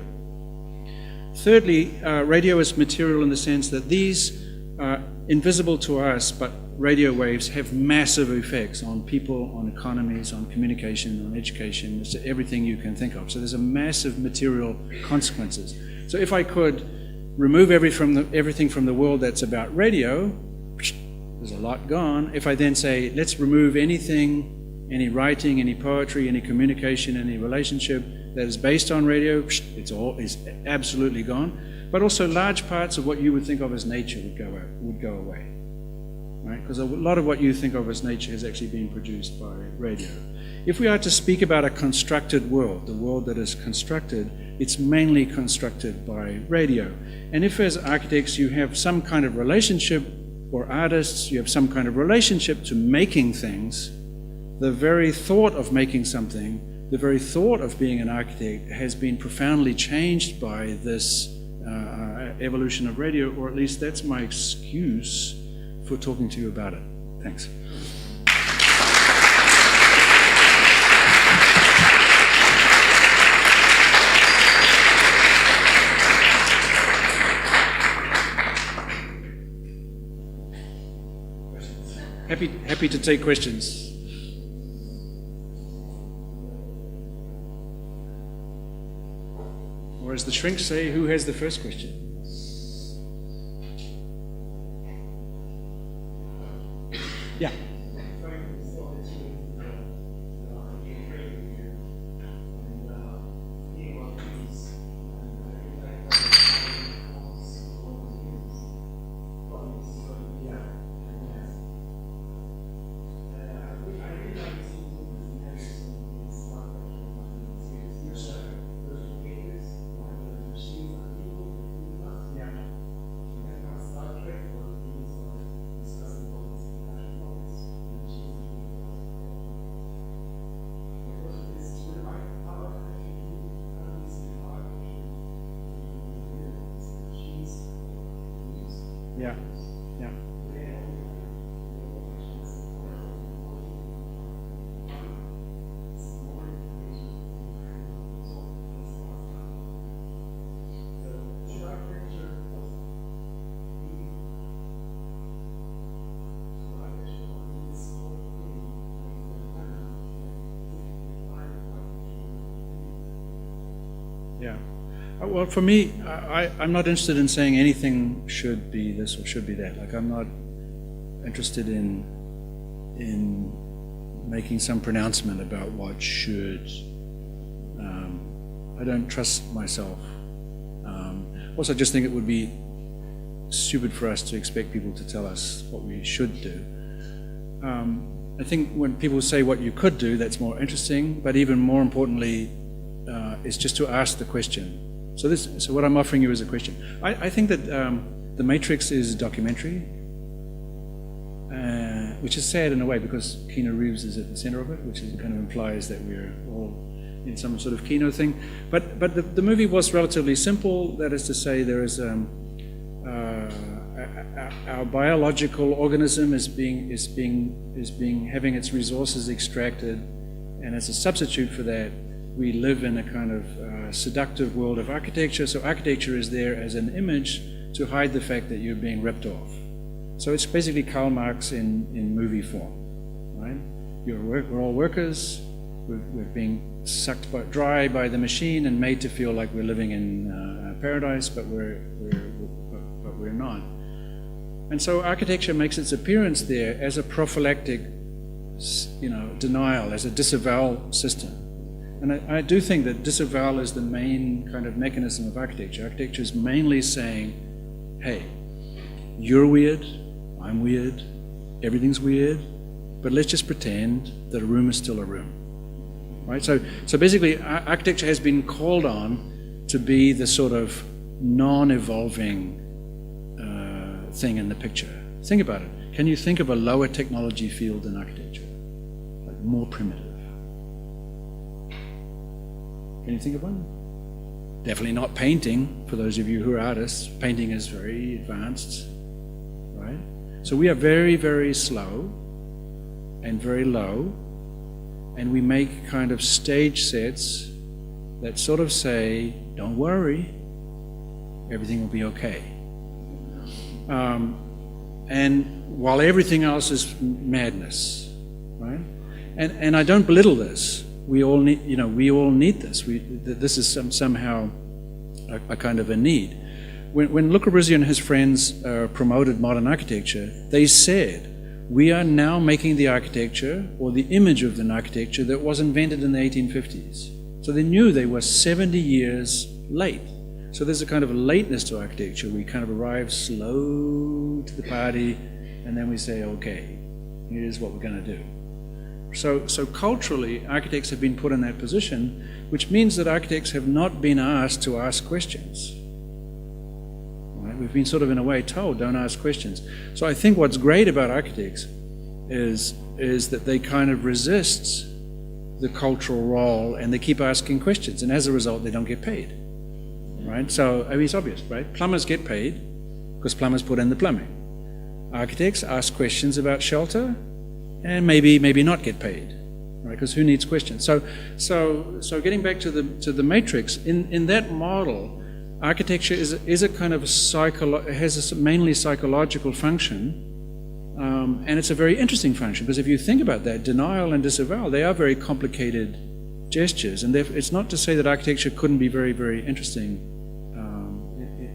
Thirdly, radio is material in the sense that these are invisible to us, but radio waves have massive effects on people, on economies, on communication, on education, it's everything you can think of. So there's a massive material consequences. So if I could remove everything from the world that's about radio, there's a lot gone. If I then say, let's remove anything, any writing, any poetry, any communication, any relationship that is based on radio, it's absolutely gone. But also large parts of what you would think of as nature would go away. Right? Because a lot of what you think of as nature has actually been produced by radio. If we are to speak about a constructed world, the world that is constructed, it's mainly constructed by radio. And if as architects you have some kind of relationship, or artists, you have some kind of relationship to making things, the very thought of making something the very thought of being an architect has been profoundly changed by this evolution of radio, or at least that's my excuse for talking to you about it. Thanks. Happy to take questions. Or as the shrinks say, who has the first question? Yeah. Yeah, yeah. Yeah. Well, for me, I'm not interested in saying anything should be this or should be that. Like, I'm not interested in making some pronouncement about what should. I don't trust myself. Also, I just think it would be stupid for us to expect people to tell us what we should do. I think when people say what you could do, that's more interesting, but even more importantly, is just to ask the question. So what I'm offering you is a question. I think that The Matrix is a documentary, which is sad in a way because Keanu Reeves is at the center of it, which kind of implies that we're all in some sort of Keanu thing. But the movie was relatively simple. That is to say, there is our biological organism is having its resources extracted, and as a substitute for that, we live in a kind of seductive world of architecture. So architecture is there as an image to hide the fact that you're being ripped off. So it's basically Karl Marx in movie form, right? We're all workers. We're being sucked dry by the machine and made to feel like we're living in paradise, but we're not. And so architecture makes its appearance there as a prophylactic, denial, as a disavowal system. And I do think that disavowal is the main kind of mechanism of architecture. Architecture is mainly saying, hey, you're weird, I'm weird, everything's weird, but let's just pretend that a room is still a room, right? So basically, architecture has been called on to be the sort of non-evolving thing in the picture. Think about it. Can you think of a lower technology field than architecture? Like more primitive? Can you think of one? Definitely not painting, for those of you who are artists. Painting is very advanced, right? So we are very, very slow and very low, and we make kind of stage sets that sort of say, don't worry, everything will be okay. And while everything else is madness, right? And I don't belittle this. We all need, we all need this. This is somehow a kind of a need. When Le Corbusier and his friends promoted modern architecture, they said, we are now making the architecture, or the image of an architecture that was invented in the 1850s. So they knew they were 70 years late. So there's a kind of a lateness to architecture. We kind of arrive slow to the party, and then we say, okay, here's what we're going to do. So culturally, architects have been put in that position, which means that architects have not been asked to ask questions. Right? We've been sort of, in a way, told, don't ask questions. So I think what's great about architects is that they kind of resist the cultural role, and they keep asking questions, and as a result, they don't get paid, right? So, I mean, it's obvious, right? Plumbers get paid because plumbers put in the plumbing. Architects ask questions about shelter, and maybe not get paid, right? Because who needs questions? So getting back to the matrix, in that model, architecture is a kind of has a mainly psychological function. And it's a very interesting function, because if you think about that, denial and disavowal, they are very complicated gestures, and it's not to say that architecture couldn't be very, very interesting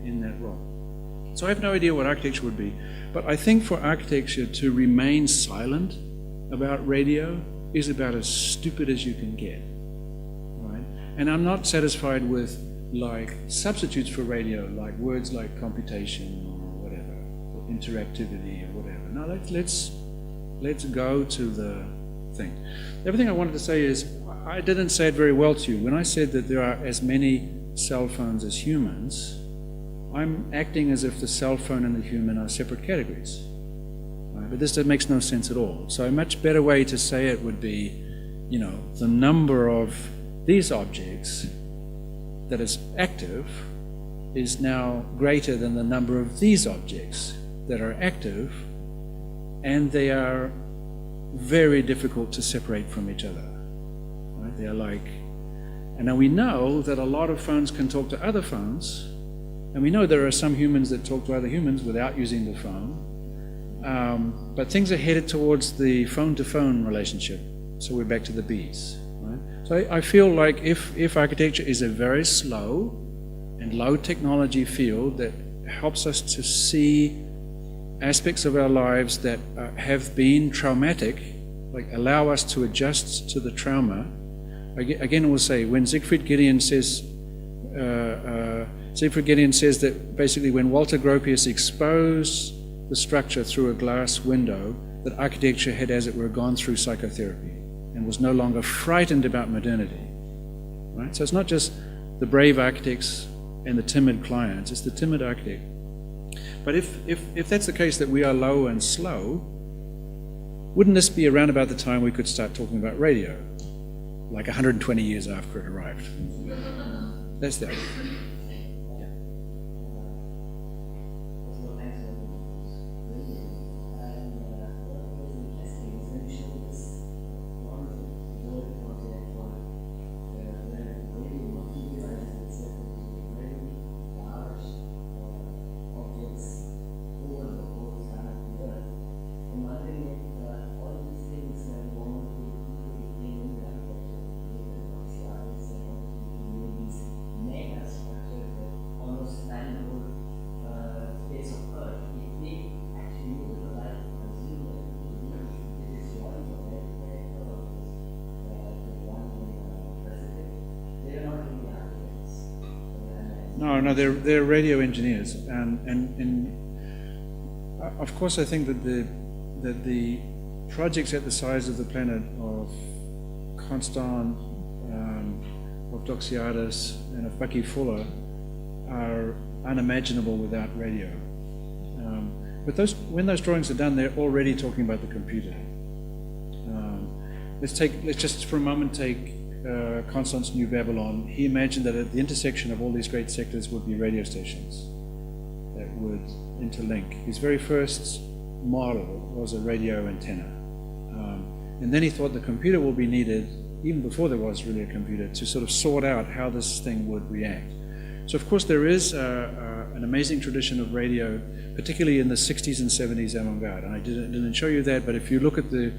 in that role. So I have no idea what architecture would be, but I think for architecture to remain silent about radio is about as stupid as you can get, right? And I'm not satisfied with like substitutes for radio, like words like computation or whatever, or interactivity or whatever. No, let's go to the thing. The other thing I wanted to say is, I didn't say it very well to you. When I said that there are as many cell phones as humans, I'm acting as if the cell phone and the human are separate categories. Right? But this makes no sense at all. So a much better way to say it would be, you know, the number of these objects that is active is now greater than the number of these objects that are active, and they are very difficult to separate from each other. Right? They are like, and now we know that a lot of phones can talk to other phones, and we know there are some humans that talk to other humans without using the phone, but things are headed towards the phone-to-phone relationship, so we're back to the bees. Right? So I feel like if architecture is a very slow and low technology field that helps us to see aspects of our lives that have been traumatic, like allow us to adjust to the trauma. Again, we'll say, when Siegfried Gideon says that basically when Walter Gropius exposed the structure through a glass window, that architecture had, as it were, gone through psychotherapy and was no longer frightened about modernity. Right? So it's not just the brave architects and the timid clients, it's the timid architect. But if that's the case, that we are low and slow, wouldn't this be around about the time we could start talking about radio? Like 120 years after it arrived. That's the idea. No, they're radio engineers, and of course I think that the projects at the size of the planet of Constant, of Doxiadis, and of Bucky Fuller are unimaginable without radio. But when those drawings are done, they're already talking about the computer. Let's just for a moment take Constant's New Babylon. He imagined that at the intersection of all these great sectors would be radio stations that would interlink. His very first model was a radio antenna. And then he thought the computer will be needed, even before there was really a computer, to sort of sort out how this thing would react. So of course there is an amazing tradition of radio, particularly in the 60s and 70s avant-garde. And I didn't show you that, but if you look at the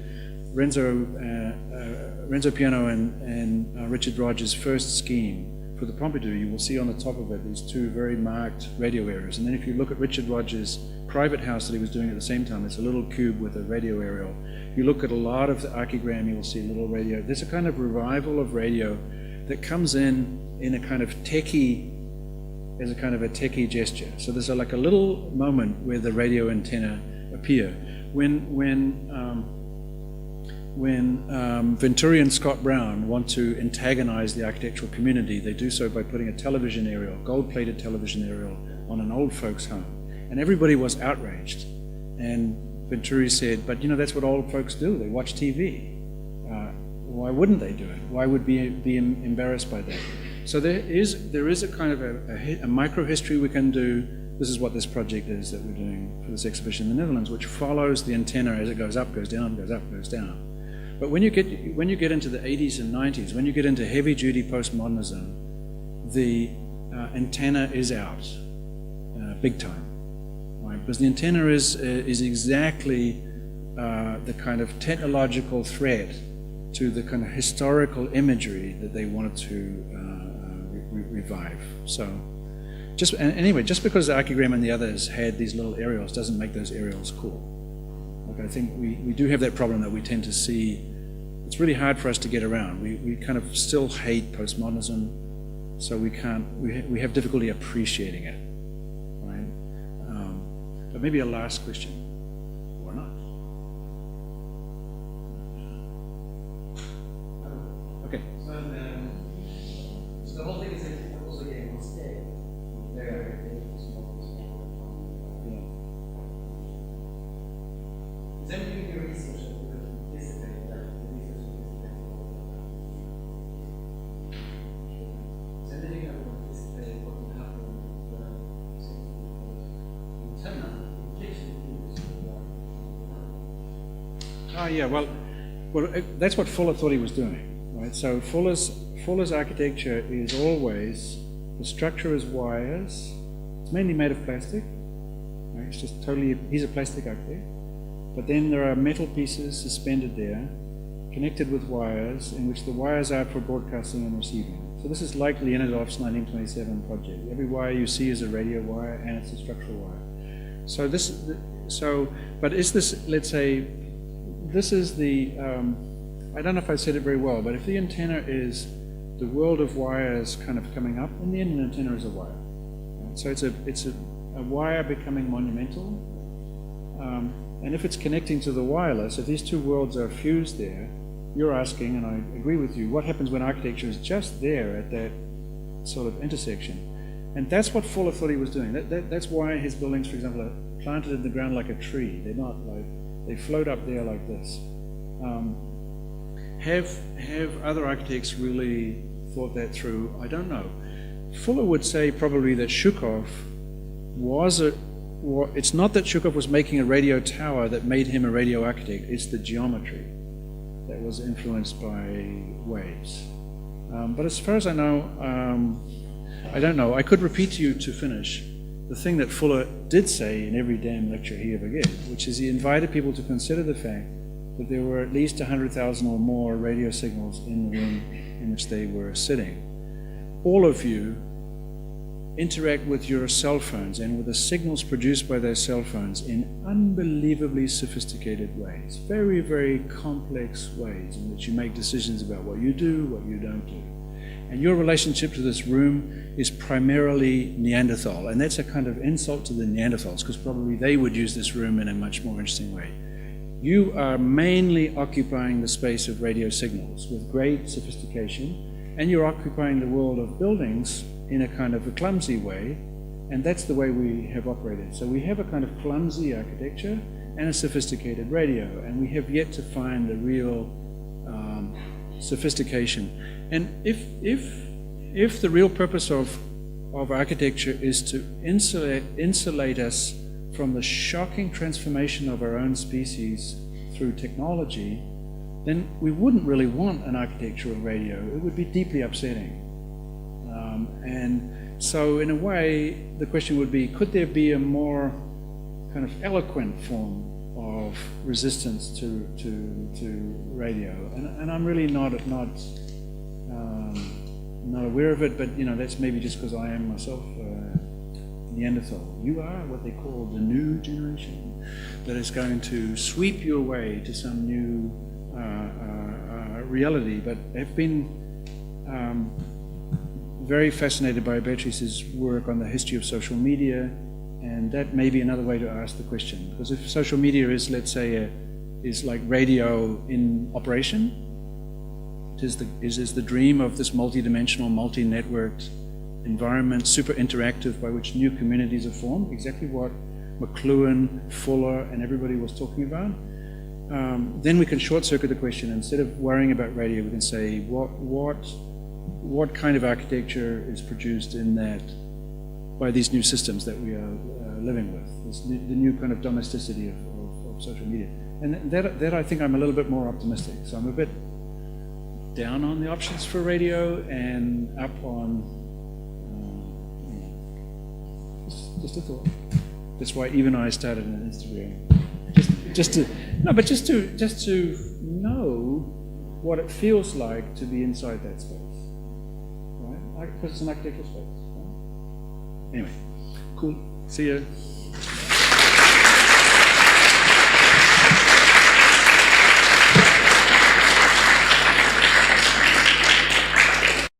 Renzo Piano and Richard Rogers' first scheme for the Pompidou, you will see on the top of it these two very marked radio areas. And then if you look at Richard Rogers' private house that he was doing at the same time, it's a little cube with a radio aerial. If you look at a lot of the archigram, you will see a little radio. There's a kind of revival of radio that comes in a kind of techie, as a kind of a techie gesture. So there's like a little moment where the radio antenna appear. When Venturi and Scott Brown want to antagonize the architectural community, they do so by putting a television aerial, gold-plated television aerial, on an old folks' home. And everybody was outraged. And Venturi said, but you know, that's what old folks do. They watch TV. Why wouldn't they do it? Why would be embarrassed by that? So there is a kind of a micro history we can do. This is what this project is that we're doing for this exhibition in the Netherlands, which follows the antenna as it goes up, goes down, goes up, goes down. But when you get into the 80s and 90s, when you get into heavy-duty postmodernism, the antenna is out, big time, right? Because the antenna is exactly the kind of technological threat to the kind of historical imagery that they wanted to revive. So, anyway, just because the archigram and the others had these little aerials doesn't make those aerials cool. Like, I think we do have that problem that we tend to see. It's really hard for us to get around. We kind of still hate postmodernism, so we have difficulty appreciating it, right? But maybe a last question, or not. Okay. So the whole thing is also getting on scale. There, is everything in your research that you could anticipate that the research anticipates all of that? Is everything that will anticipate what will happen with the antenna, the implication of Oh yeah, well, that's what Fuller thought he was doing, right? So Fuller's architecture is always, the structure is wires. It's mainly made of plastic. Right? It's just totally, he's a plastic architect. But then there are metal pieces suspended there, connected with wires, in which the wires are for broadcasting and receiving. So this is like Leonidov's 1927 project. Every wire you see is a radio wire, and it's a structural wire. But is this, let's say, this is the, I don't know if I said it very well, but if the antenna is the world of wires kind of coming up, in the end an antenna is a wire. Right? So it's a wire becoming monumental. And if it's connecting to the wireless, if these two worlds are fused there, you're asking, and I agree with you, what happens when architecture is just there at that sort of intersection? And that's what Fuller thought he was doing. That's why his buildings, for example, are planted in the ground like a tree. They're not like, they float up there like this. Have other architects really thought that through? I don't know. Fuller would say probably that Zhukov was it's not that Zhukov was making a radio tower that made him a radio architect, it's the geometry that was influenced by waves. But as far as I know, I don't know. I could repeat to you to finish the thing that Fuller did say in every damn lecture he ever gave, which is he invited people to consider the fact that there were at least 100,000 or more radio signals in the room in which they were sitting. All of you interact with your cell phones and with the signals produced by those cell phones in unbelievably sophisticated ways, very, very complex ways in which you make decisions about what you do, what you don't do. And your relationship to this room is primarily Neanderthal, and that's a kind of insult to the Neanderthals, because probably they would use this room in a much more interesting way. You are mainly occupying the space of radio signals with great sophistication, and you're occupying the world of buildings in a kind of a clumsy way, and that's the way we have operated. So we have a kind of clumsy architecture and a sophisticated radio, and we have yet to find the real sophistication. And if the real purpose of architecture is to insulate us from the shocking transformation of our own species through technology, then we wouldn't really want an architectural radio. It would be deeply upsetting. And so in a way, the question would be, could there be a more kind of eloquent form of resistance to radio? And I'm really not aware of it, but you know, that's maybe just because I am myself Neanderthal. You are what they call the new generation that is going to sweep you away to some new reality, but have been very fascinated by Beatrice's work on the history of social media, and that may be another way to ask the question. Because if social media is, let's say, is like radio in operation, it is the dream of this multi-dimensional, multi-networked environment, super interactive, by which new communities are formed, exactly what McLuhan, Fuller, and everybody was talking about. then we can short circuit the question. Instead of worrying about radio, we can say what kind of architecture is produced in that by these new systems that we are living with, the new kind of domesticity of social media. And that I think I'm a little bit more optimistic. So I'm a bit down on the options for radio and up on just a thought. That's why even I started an Instagram. Just to know what it feels like to be inside that space, right? Because it's an architectural space. Right? Anyway, cool. See ya.